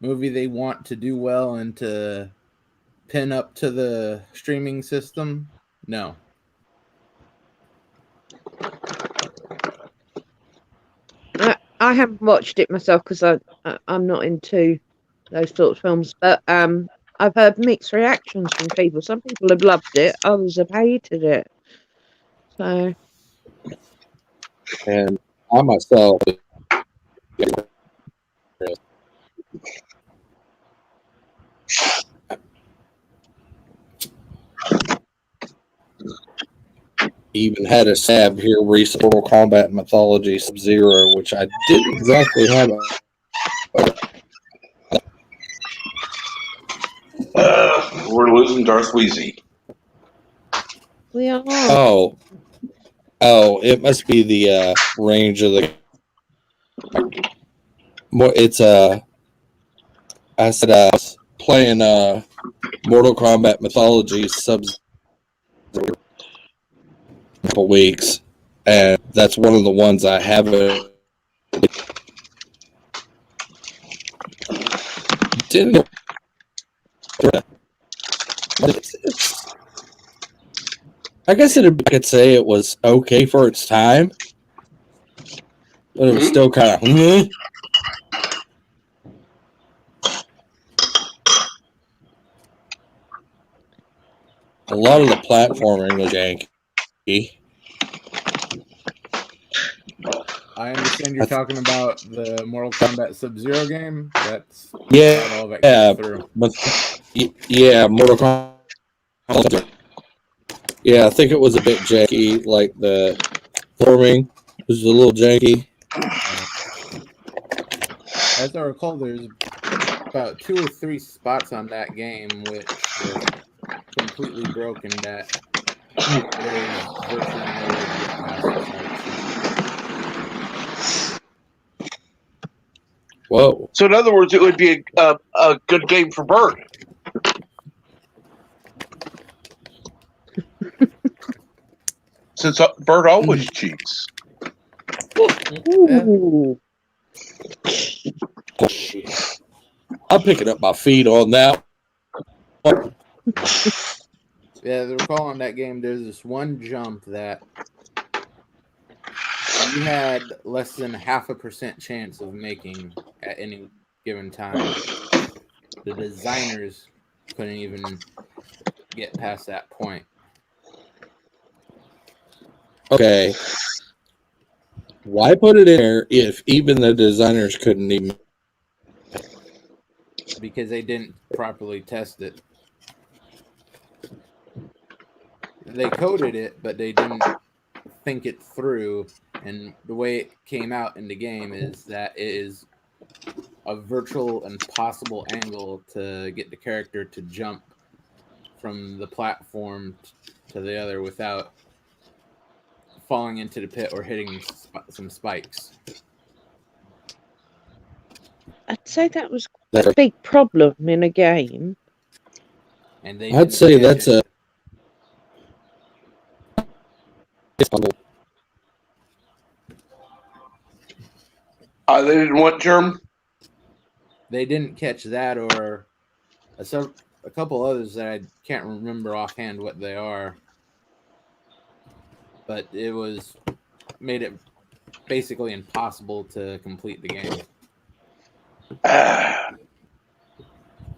movie they want to do well and to pin up to the streaming system, no. I haven't watched it myself because I'm not into those sorts of films, but I've heard mixed reactions from people. Some people have loved it, others have hated it. So and I myself, even had a stab here recently, Mortal Kombat Mythology Sub-Zero, which I didn't exactly have. We're losing Darth Wheezy. we are. Oh, it must be the range of the. It's I said I was playing Mortal Kombat Mythology Sub-Zero a couple weeks, and that's one of the ones I haven't. Didn't. I guess I could say it was okay for its time, but it was still kind of. A lot of the platforming was janky. I understand you're talking about the Mortal Kombat Sub-Zero game. That's Yeah, all that came through. but yeah, Mortal Kombat. Yeah, I think it was a bit janky. Like the forming was a little janky. As I recall, there's about 2 or 3 spots on that game which were completely broken that there's virtually no way to get past the fights. Whoa. So in other words, it would be a good game for Bird. Since Bird always cheats. Ooh. I'm picking up my feet on that. Yeah, the recall on that game, there's this one jump that you had less than 0.5% chance of making at any given time. The designers couldn't even get past that point. Okay. Why put it in there if even the designers couldn't even? Because they didn't properly test it. They coded it, but they didn't think it through. And the way it came out in the game is that it is a virtual impossible angle to get the character to jump from the platform to the other without falling into the pit or hitting some spikes. I'd say that was a big problem in a game. And they I'd say that's a. They didn't want Germ? They didn't catch that or a couple others that I can't remember offhand what they are. But it made it basically impossible to complete the game.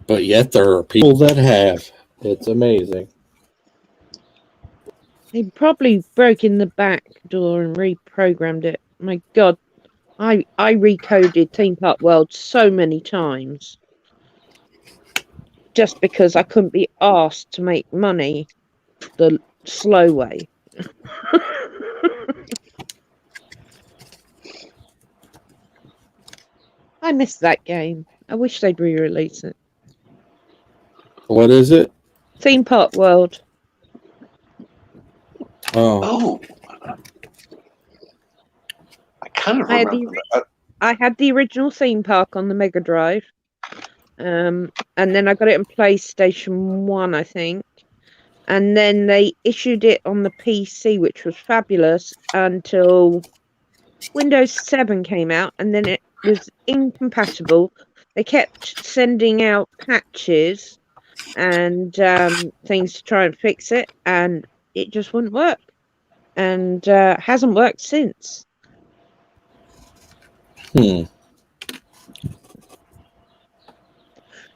But yet there are people that have. It's amazing. They probably broke in the back door and reprogrammed it. My God, I recoded Theme Park World so many times just because I couldn't be asked to make money the slow way. I missed that game. I wish they'd re-release it. What is it? Theme Park World. Oh, Oh, I kind of I had remember that. I had the original theme park on the Mega Drive. And then I got it on PlayStation 1, I think. And then they issued it on the PC, which was fabulous until Windows 7 came out, and then it was incompatible. They kept sending out patches and things to try and fix it, and it just wouldn't work. And hasn't worked since. hmm.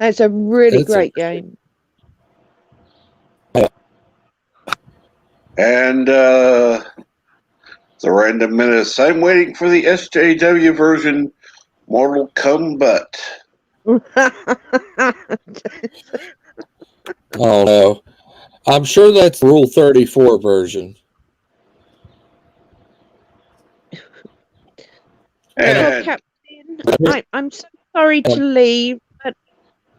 It's a really That's great game. And the random menace. I'm waiting for the SJW version, Mortal Kombat. Oh no. I'm sure that's Rule 34 version. Well, And Captain, I'm so sorry to leave, but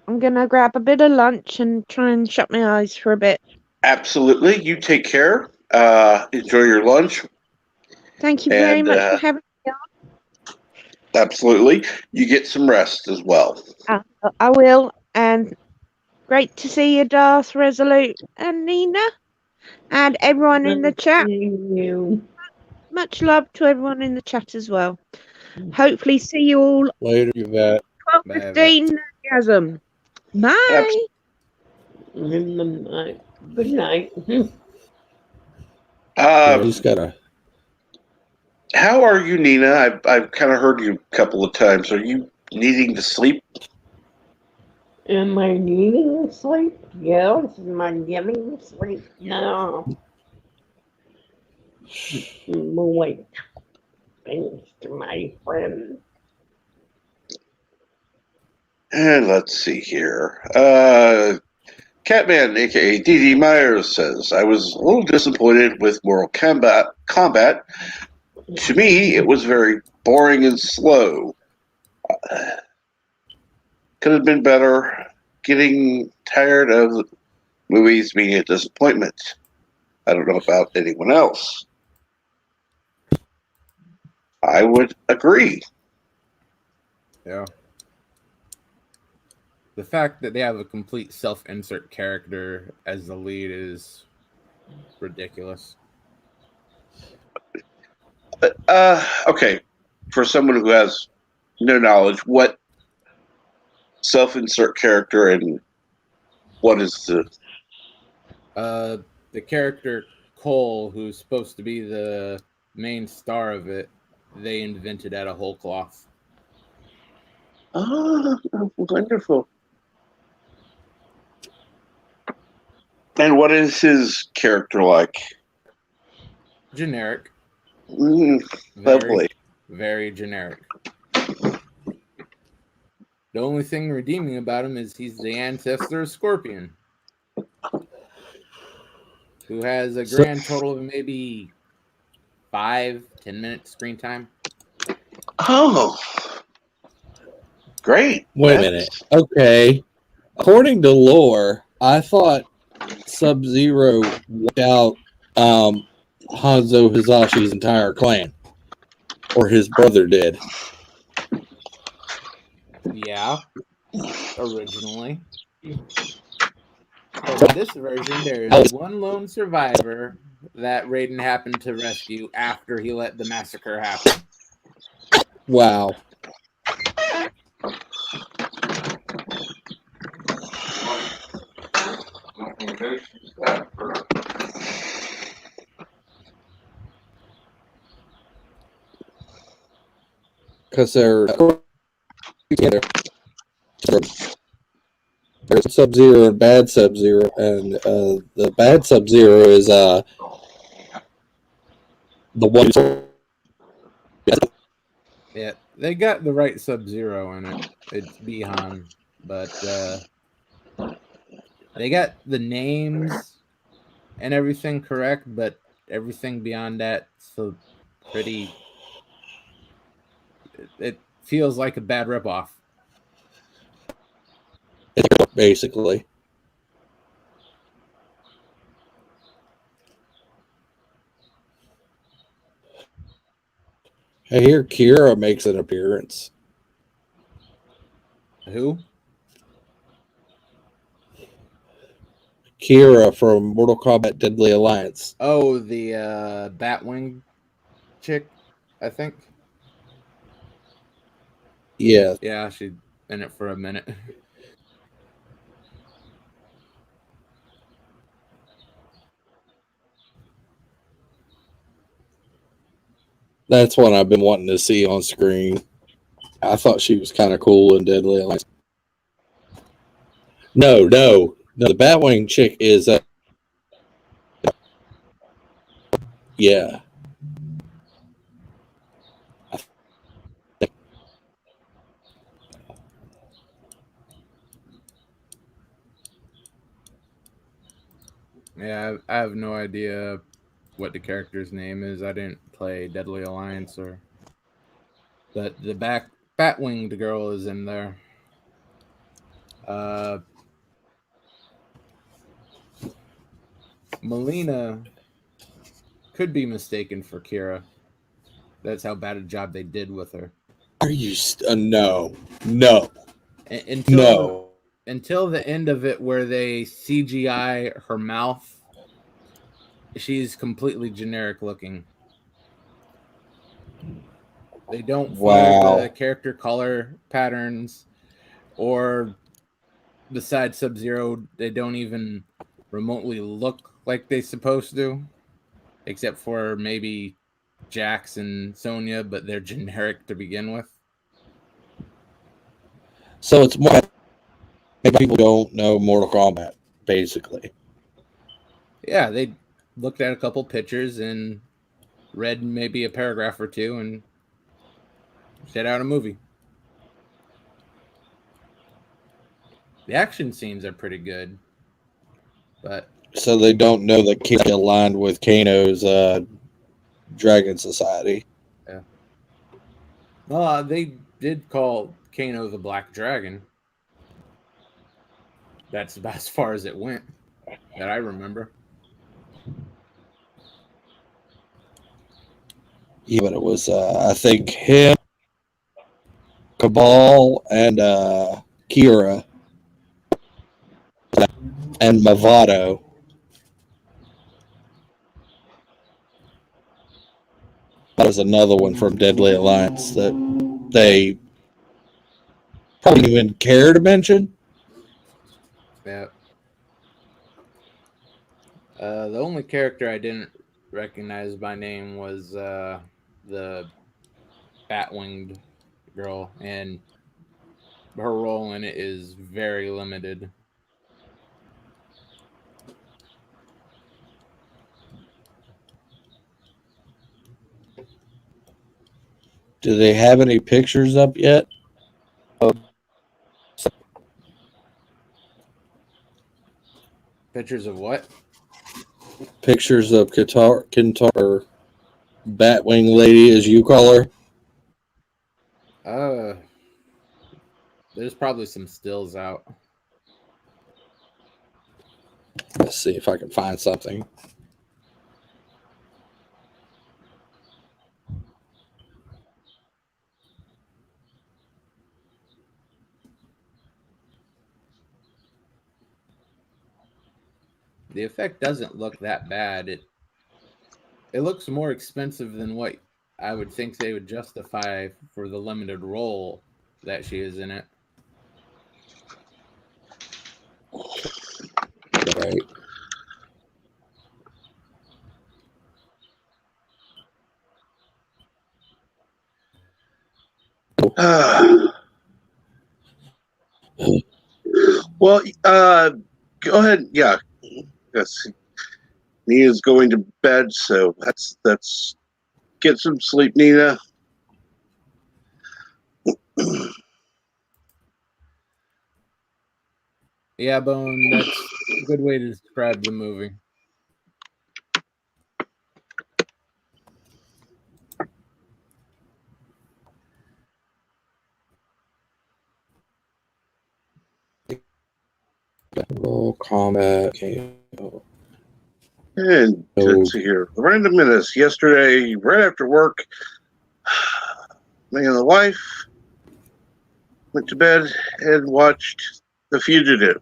I'm gonna grab a bit of lunch and try and shut my eyes for a bit. absolutely, you take care. Enjoy your lunch. Thank you very And much for having me absolutely, you get some rest as well. on. I will, and great to see you, Darth, Resolute, and Nina, and everyone in the chat. You. Much love to everyone in the chat as well. Hopefully, see you all Later, Yvette. 12:15 Orgasm. Bye. Good night. He's got a. How are you, Nina? I've kind of heard you a couple of times. Are you needing to sleep? Am I needing sleep? Yes. Am I getting sleep? No. Wait. Thanks to my friend. And let's see here. Catman, aka DD Myers, says, I was a little disappointed with Mortal Kombat. To me, it was very boring and slow. Could have been better. Getting tired of movies being a disappointment. I don't know about anyone else. I would agree. Yeah. The fact that they have a complete self-insert character as the lead is ridiculous. Okay, for someone who has no knowledge, what self-insert character and what is The character Cole, who's supposed to be the main star of it, they invented out of whole cloth. Oh, wonderful. And what is his character like? Generic. Lovely. Very generic. The only thing redeeming about him is he's the ancestor of Scorpion, who has a grand total of maybe 5-10 minutes screen time. Oh, great. Wait a minute. Okay. According to lore, I thought Sub-Zero wiped out Hanzo Hazashi's entire clan. Or his brother did. Yeah, originally. But in this version, there is one lone survivor that Raiden happened to rescue after he let the massacre happen. Wow. Because they're together. There's Sub-Zero and Bad Sub-Zero, and the Bad Sub-Zero is the one. Yeah, they got the right Sub-Zero in it. It's Bihan, but they got the names and everything correct, but everything beyond that, so pretty. It feels like a bad ripoff. Basically. I hear Kira makes an appearance. Who? Kira from Mortal Kombat Deadly Alliance. Oh, the Batwing chick, I think. Yeah. Yeah, she's in it for a minute. That's one I've been wanting to see on screen. I thought she was kind of cool in Deadly Alliance. No. The Batwing chick is. Yeah. Yeah, I have no idea what the character's name is. I didn't play Deadly Alliance but the Batwinged girl is in there. Melina could be mistaken for Kira. That's how bad a job they did with her. Are you? No. Until the end of it, where they CGI her mouth, she's completely generic looking. They don't follow the character color patterns, or besides Sub-Zero, they don't even remotely look like they supposed to, except for maybe Jax and Sonya, but they're generic to begin with. So it's more. Maybe people don't know Mortal Kombat, basically. Yeah, they looked at a couple pictures and read maybe a paragraph or two and set out a movie. The action scenes are pretty good, but So they don't know that Kira aligned with Kano's Dragon Society. yeah. They did call Kano the Black Dragon. That's about as far as it went, that I remember. Yeah, but it was, I think, him, Cabal, and Kira, and Mavado. That was another one from Deadly Alliance that they probably didn't even care to mention. Yeah. The only character I didn't recognize by name was the Batwinged girl, and her role in it is very limited. Do they have any pictures up yet? Pictures of what? Pictures of Kintar, Batwing Lady, as you call her? There's probably some stills out. Let's see if I can find something. The effect doesn't look that bad. It looks more expensive than what I would think they would justify for the limited role that she is in it. Right. Well, go ahead. Yeah, yes. Nina's going to bed, so that's get some sleep, Nina. Yeah, Bone, that's a good way to describe the movie. Roll combat. Okay. And let's see here. Random minutes. Yesterday, right after work, me and the wife went to bed and watched The Fugitive.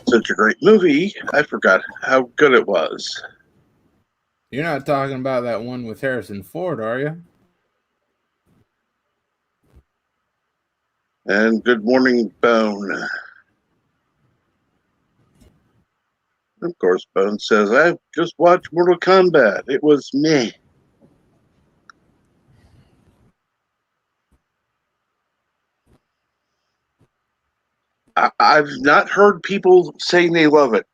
Such a great movie. I forgot how good it was. You're not talking about that one with Harrison Ford, are you? And Good Morning, Bone. Of course, Bone says, I just watched Mortal Kombat. It was meh. I've not heard people saying they love it.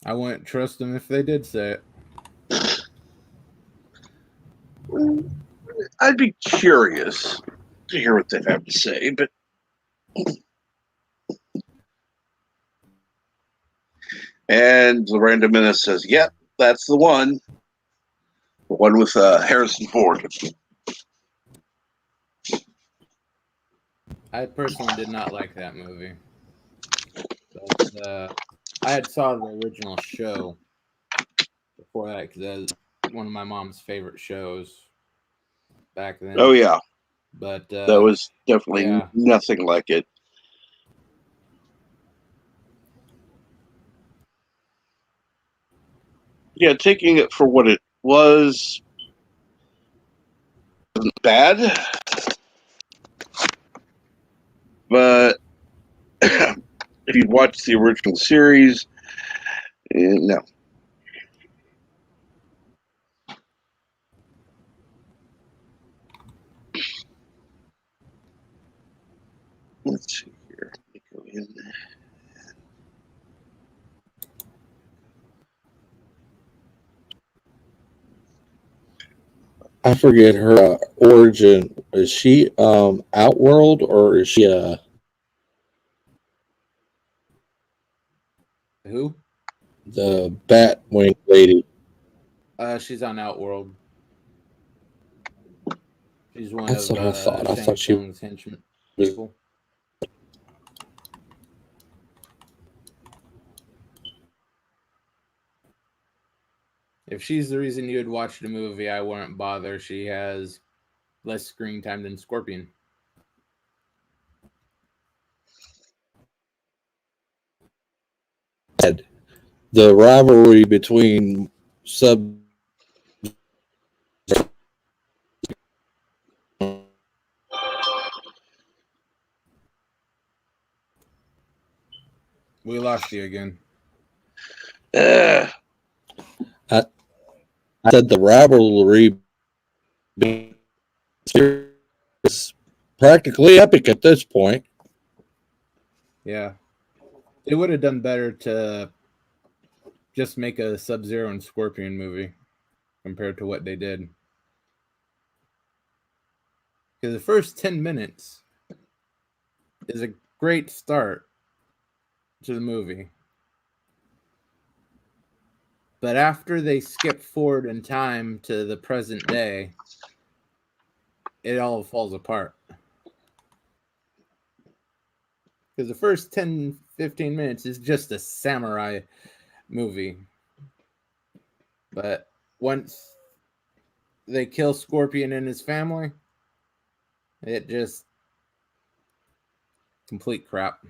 I wouldn't trust them if they did say it. I'd be curious to hear what they have to say, but and Loranda Menace says, yep, that's the one. The one with Harrison Ford. I personally did not like that movie. But I had saw the original show before that because that was one of my mom's favorite shows back then. Oh, yeah. But that was definitely nothing like it. Yeah, taking it for what it was wasn't bad, but if you watch the original series, no. Let's see here. Let me go in. I forget her origin. Is she Outworld or is she who? the Batwing lady? She's on Outworld. She's one That's of what I thought. I Shang thought she Tsung's henchmen was. people. If she's the reason you would watch the movie, I wouldn't bother. She has less screen time than Scorpion. The rivalry between Sub. We lost you again. I said the rivalry is practically epic at this point. Yeah. They would have done better to just make a Sub-Zero and Scorpion movie compared to what they did. Because the first 10 minutes is a great start to the movie. But after they skip forward in time to the present day, it all falls apart. Because the first 10, 15 minutes is just a samurai movie. But once they kill Scorpion and his family, it just complete crap.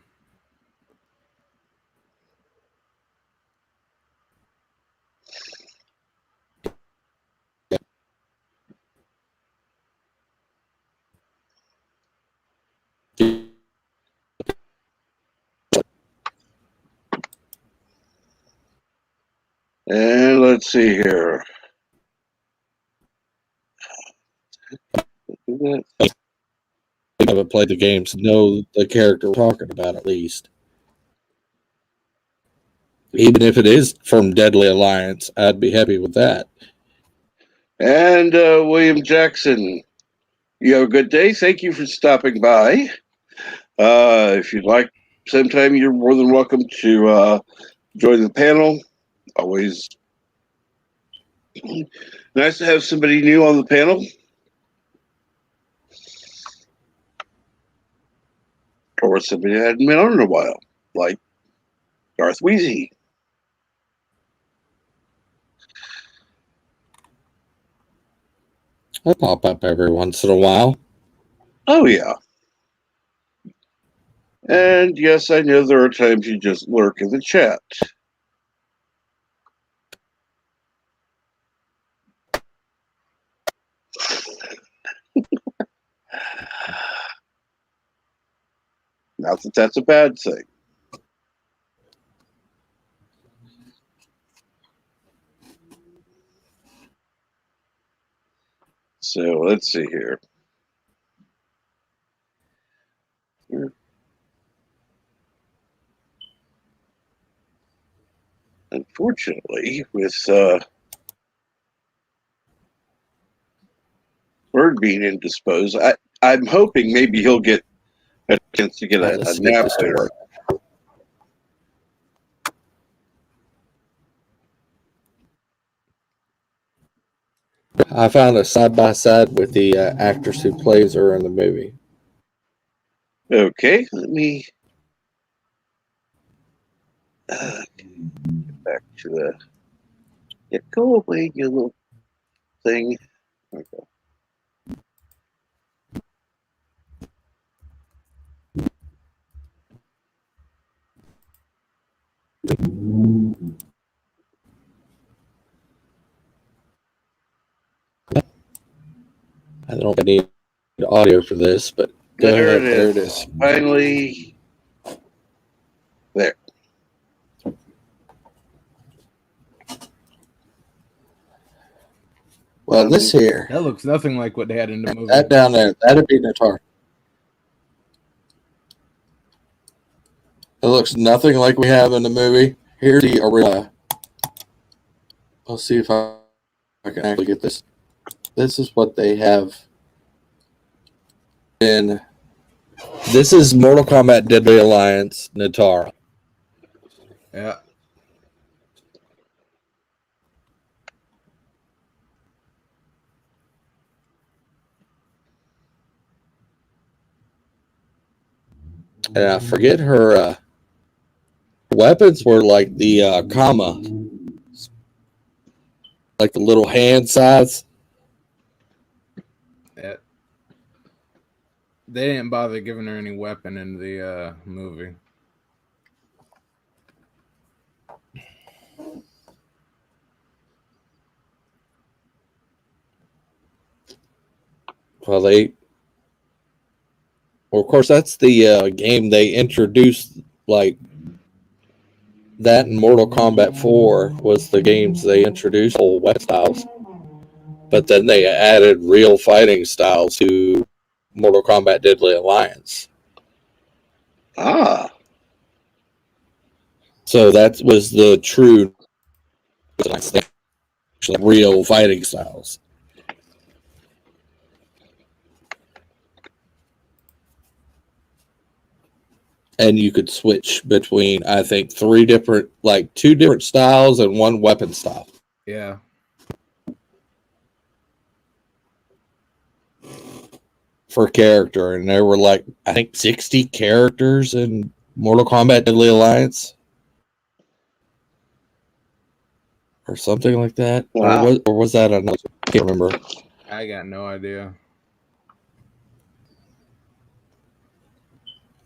And let's see here. haven't played the games know the character we're talking about at least. Even if it is from Deadly Alliance, I'd be happy with that. And William Jackson, you have a good day. Thank you for stopping by. If you'd like, sometime you're more than welcome to join the panel. Always nice to have somebody new on the panel. Or somebody that hadn't been on in a while, like Darth Weezy. I pop up every once in a while. Oh, yeah. And yes, I know there are times you just lurk in the chat. Not that that's a bad thing. So let's see here. Unfortunately, with Bird being indisposed, I'm hoping maybe he'll get a chance to get a nap later. I found a side-by-side with the actress who plays her in the movie. Okay, let me get back to the... Yeah, go away, you little thing. Okay. I don't need audio for this, but go ahead. There it is. Finally, there. Well, this here. That looks nothing like what they had in the movie. That down there, that'd be Natar. It looks nothing like we have in the movie. Here's the original. I'll see if I can actually get this. This is what they have in. This is Mortal Kombat Deadly Alliance Natara. Yeah. And I forget her weapons were like the Kama. Like the little hand size. Yeah. They didn't bother giving her any weapon in the movie. Well, of course, that's the game they introduced. Like that and Mortal Kombat 4 was the games they introduced whole weapon styles. But then they added real fighting styles to Mortal Kombat Deadly Alliance. Ah. So that was the true real fighting styles. And you could switch between, I think, two different styles and one weapon style. Yeah. For character. And there were like, I think, 60 characters in Mortal Kombat Deadly Alliance. Or something like that. Wow. Or was that another? I can't remember. I got no idea.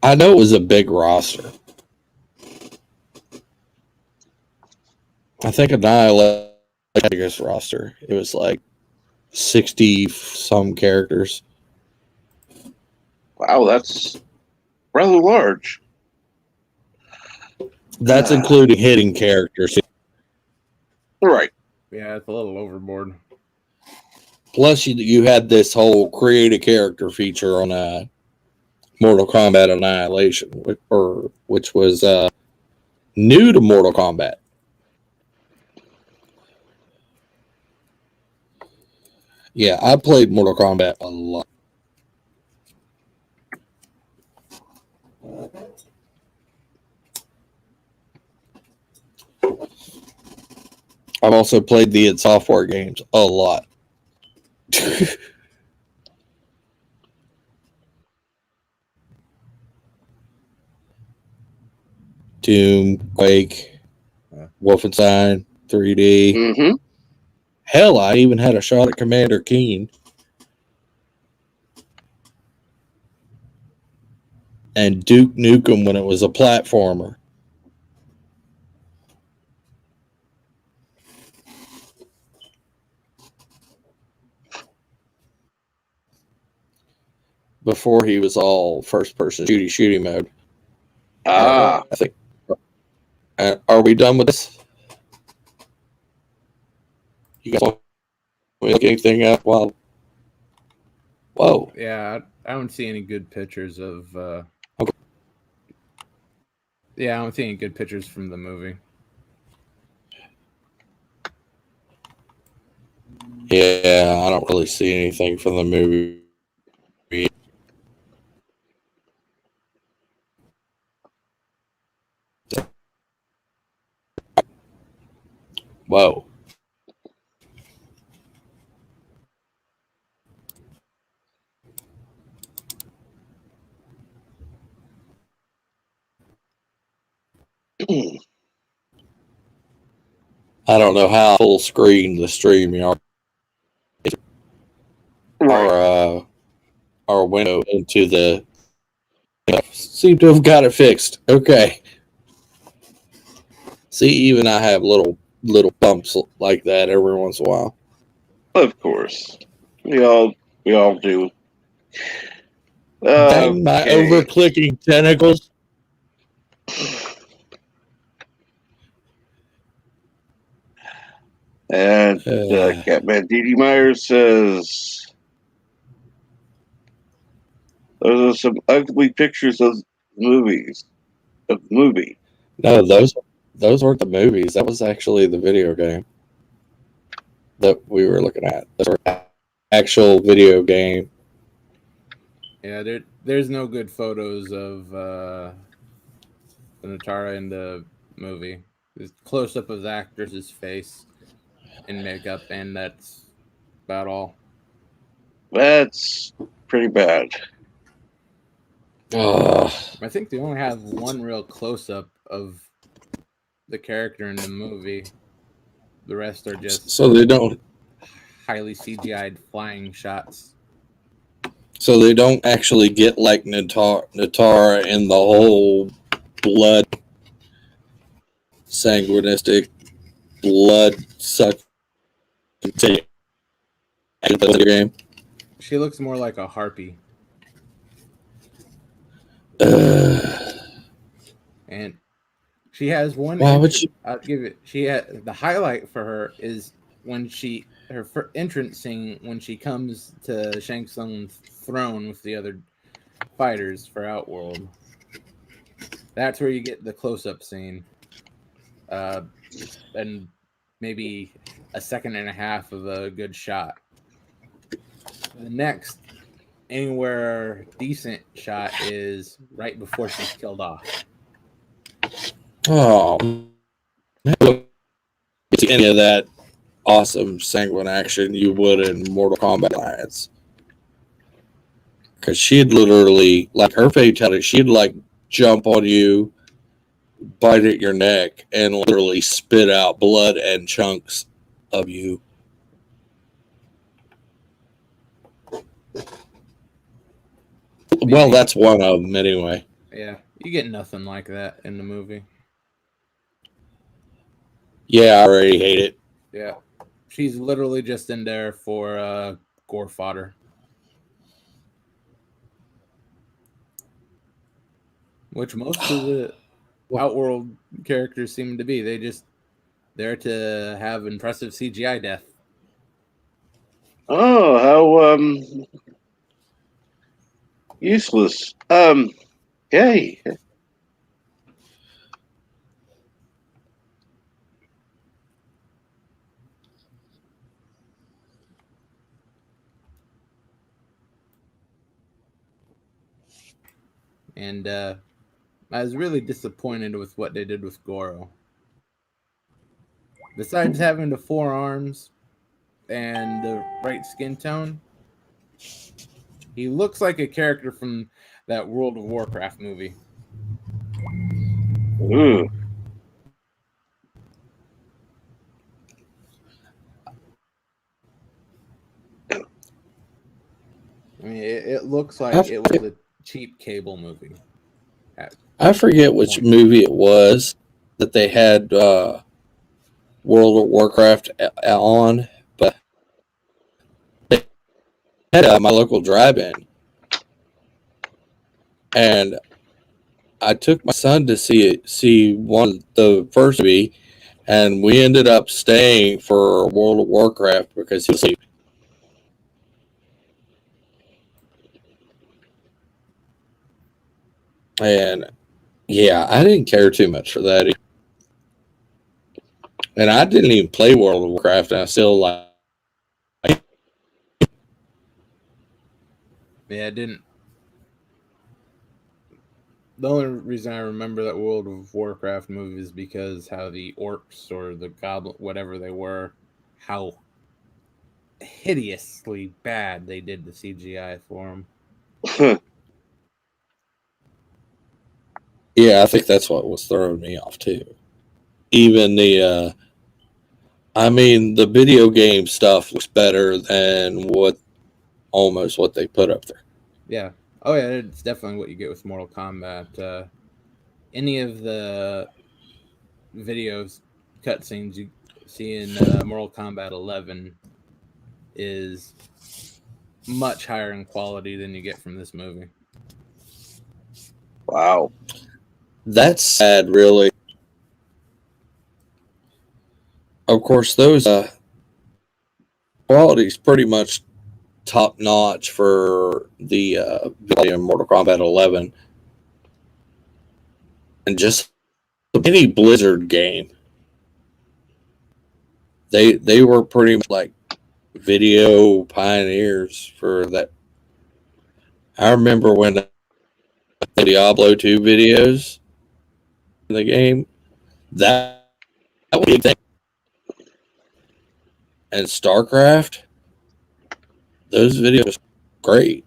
I know it was a big roster. I think Annihilate had the biggest roster. It was like 60 some characters. Wow, that's rather large. That's including hitting characters. Right. Yeah, it's a little overboard. Plus, you had this whole create a character feature on Mortal Kombat Annihilation, which was new to Mortal Kombat. Yeah, I played Mortal Kombat a lot. I've also played the id Software games a lot. Doom, Quake, Wolfenstein, 3D. Mm-hmm. Hell, I even had a shot at Commander Keen. And Duke Nukem when it was a platformer. Before he was all first-person shooty mode. Ah. I think. Are we done with this? You guys want to look anything up? Well, whoa. Yeah, I don't see any good pictures of. Okay. Yeah, I don't see any good pictures from the movie. Yeah, I don't really see anything from the movie. Whoa. I don't know how full screen the stream are. Right. Our window into the. Seem to have got it fixed. Okay. See, even I have little bumps like that every once in a while. Of course. We all do. Dang my Okay. over clicking tentacles. And Catman D.D. Myers says those are some ugly pictures of movies. Of the movie. No, those weren't the movies. That was actually the video game that we were looking at. Those were actual video game. Yeah, there's no good photos of Natara in the movie. There's close up of the actress's face in makeup, and that's about all. That's pretty bad. I think they only have one real close up of the character in the movie. The rest are just So they don't. highly CGI'd flying shots. So they don't actually get like Natara in the whole blood, sanguinistic, blood sucking game. She looks more like a harpy. And she has one. Why would you? I'll give it. She had the highlight for her is when her entrance scene when she comes to Shang Tsung's throne with the other fighters for Outworld. That's where you get the close-up scene, and maybe a second and a half of a good shot. The next anywhere decent shot is right before she's killed off. Oh, any of that awesome sanguine action you would in Mortal Kombat Alliance. Because she'd literally, like her fatality, she'd like jump on you, bite at your neck, and literally spit out blood and chunks of you. Well, that's one of them anyway. Yeah, you get nothing like that in the movie. Yeah, I already hate it. Yeah, she's literally just in there for gore fodder. Which most of the Outworld characters seem to be. They just there to have impressive CGI death. Oh, how Useless. Hey. And I was really disappointed with what they did with Goro. Besides having the 4 arms and the right skin tone, he looks like a character from that World of Warcraft movie. Ooh. I mean, it looks like it was a cheap cable movie. I forget which movie it was that they had World of Warcraft on, but they had my local drive-in, and I took my son to see one the first movie, and we ended up staying for World of Warcraft because he was asleep. And yeah, I didn't care too much for that. And I didn't even play World of Warcraft, and I still like. Yeah, I didn't. The only reason I remember that World of Warcraft movie is because how the orcs or the goblin, whatever they were, how hideously bad they did the CGI for them. Yeah, I think that's what was throwing me off too. Even the the video game stuff looks better than almost what they put up there. Yeah. Oh yeah, it's definitely what you get with Mortal Kombat. Any of the videos, cutscenes you see in Mortal Kombat 11 is much higher in quality than you get from this movie. Wow. That's sad, really. Of course, those quality's pretty much top notch for the Mortal Kombat 11, and just any Blizzard game. They were pretty much like video pioneers for that. I remember when the Diablo 2 videos in the game, that was a big thing. And StarCraft, those videos great.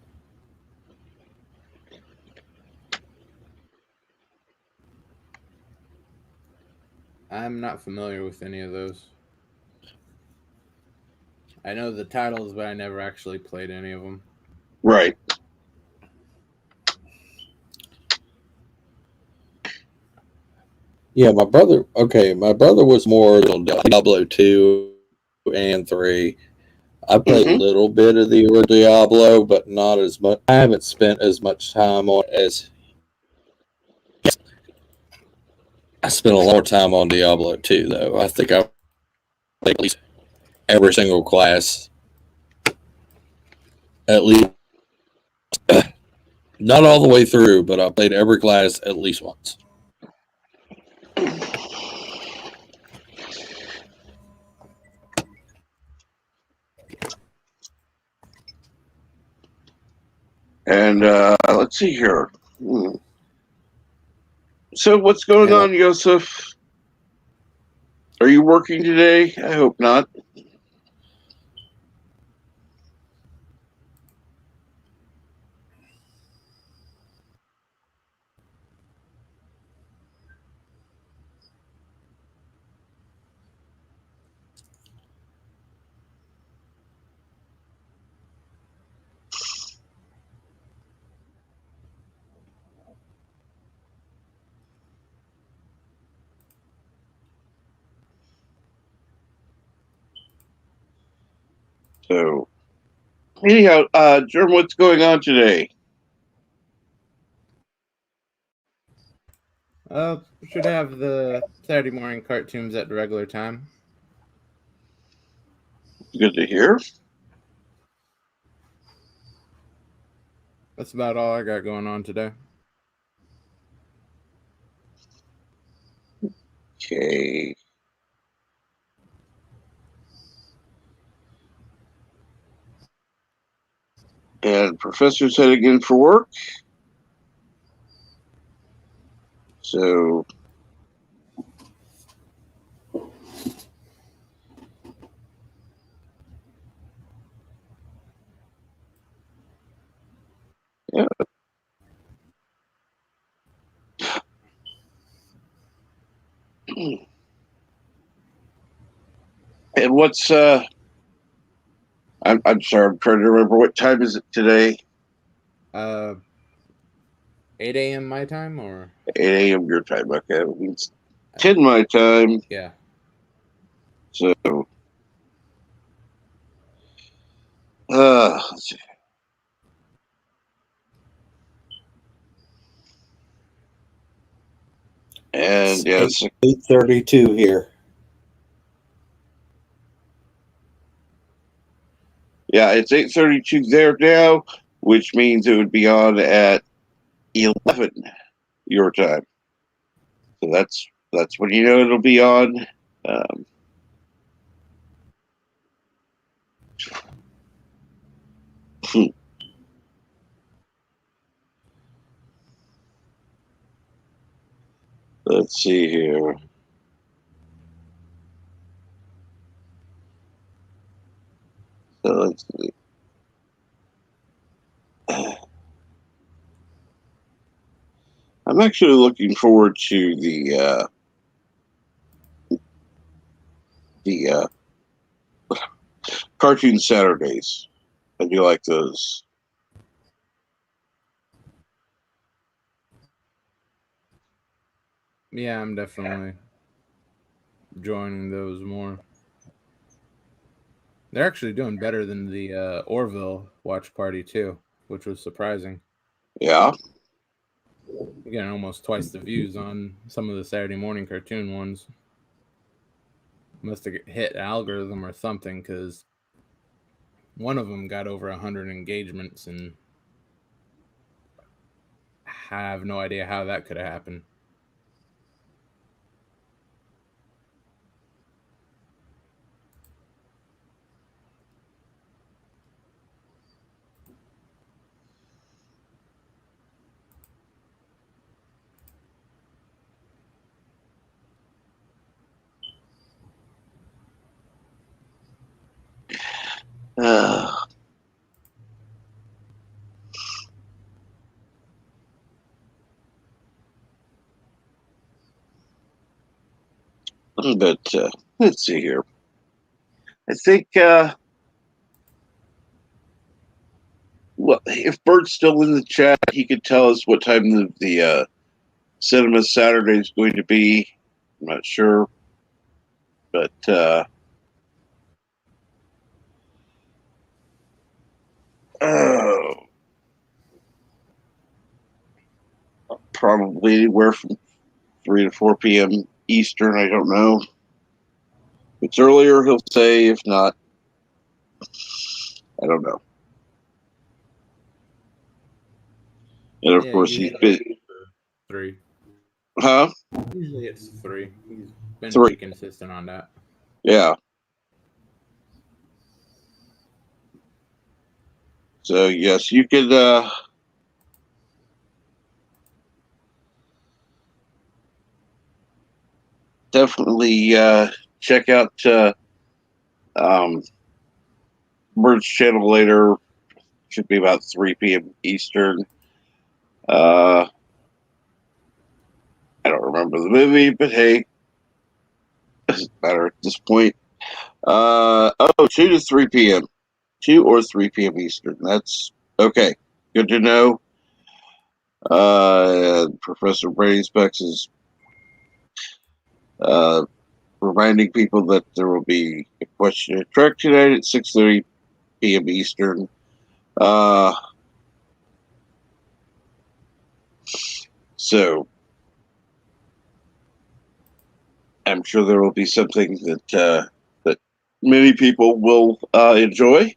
I'm not familiar with any of those. I know the titles, but I never actually played any of them. Right. Yeah, my brother was more Diablo 2 and 3. I played a little bit of the original Diablo, but not as much. I haven't spent as much time on it as I spent a lot of time on Diablo 2, though. I think I played at least every single class. At least, not all the way through, but I played every class at least once. And let's see here. So what's going on, Yosef? Are you working today? I hope not. So, anyhow, Jerm, what's going on today? We should have the Saturday morning cartoons at the regular time. Good to hear. That's about all I got going on today. Okay. And Professor's heading in for work. So yeah. And what's I'm sorry, I'm trying to remember what time is it today? 8 a.m. my time, or 8 a.m. your time. Okay, it means 10 my time. yeah. So let's see. And yes, 8:32 here. yeah, it's 8:32 there now, which means it would be on at 11 your time. So that's when you know it'll be on. Um, let's see here. So let's see. I'm actually looking forward to the cartoon Saturdays. I do like those. Yeah, I'm definitely joining those more. They're actually doing better than the Orville watch party too, which was surprising. Yeah. You're getting almost twice the views on some of the Saturday morning cartoon ones. Must have hit algorithm or something, because one of them got over 100 engagements, and I have no idea how that could have happened. Uh, but let's see here. I think well, if Bert's still in the chat, he could tell us what time the Cinema Saturday is going to be. I'm not sure, but probably anywhere from 3 to 4 p.m. Eastern. I don't know. If it's earlier, he'll say. If not, I don't know. And of course, he's busy. 3. Huh? Usually it's 3. He's been 3. pretty consistent on that. Yeah. So yes, you could definitely check out Bird's channel later. Should be about 3 p.m. Eastern. I don't remember the movie, but hey, doesn't matter at this point. 2 to 3 p.m. 2 or 3 p.m. Eastern. That's okay. Good to know. Professor Brady Specs is reminding people that there will be a question and track tonight at 6:30 p.m. Eastern. So I'm sure there will be something that many people will enjoy.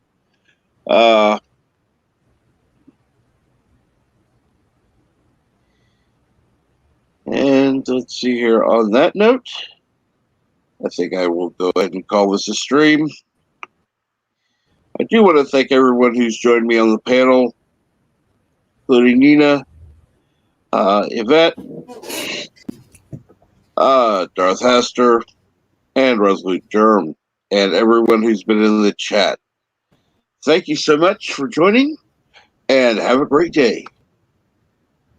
let's see here. On that note, I think I will go ahead and call this a stream. I do want to thank everyone who's joined me on the panel, including Nina, Yvette, Darth Hester, and Resolute Germ, and everyone who's been in the chat. Thank you so much for joining, and have a great day.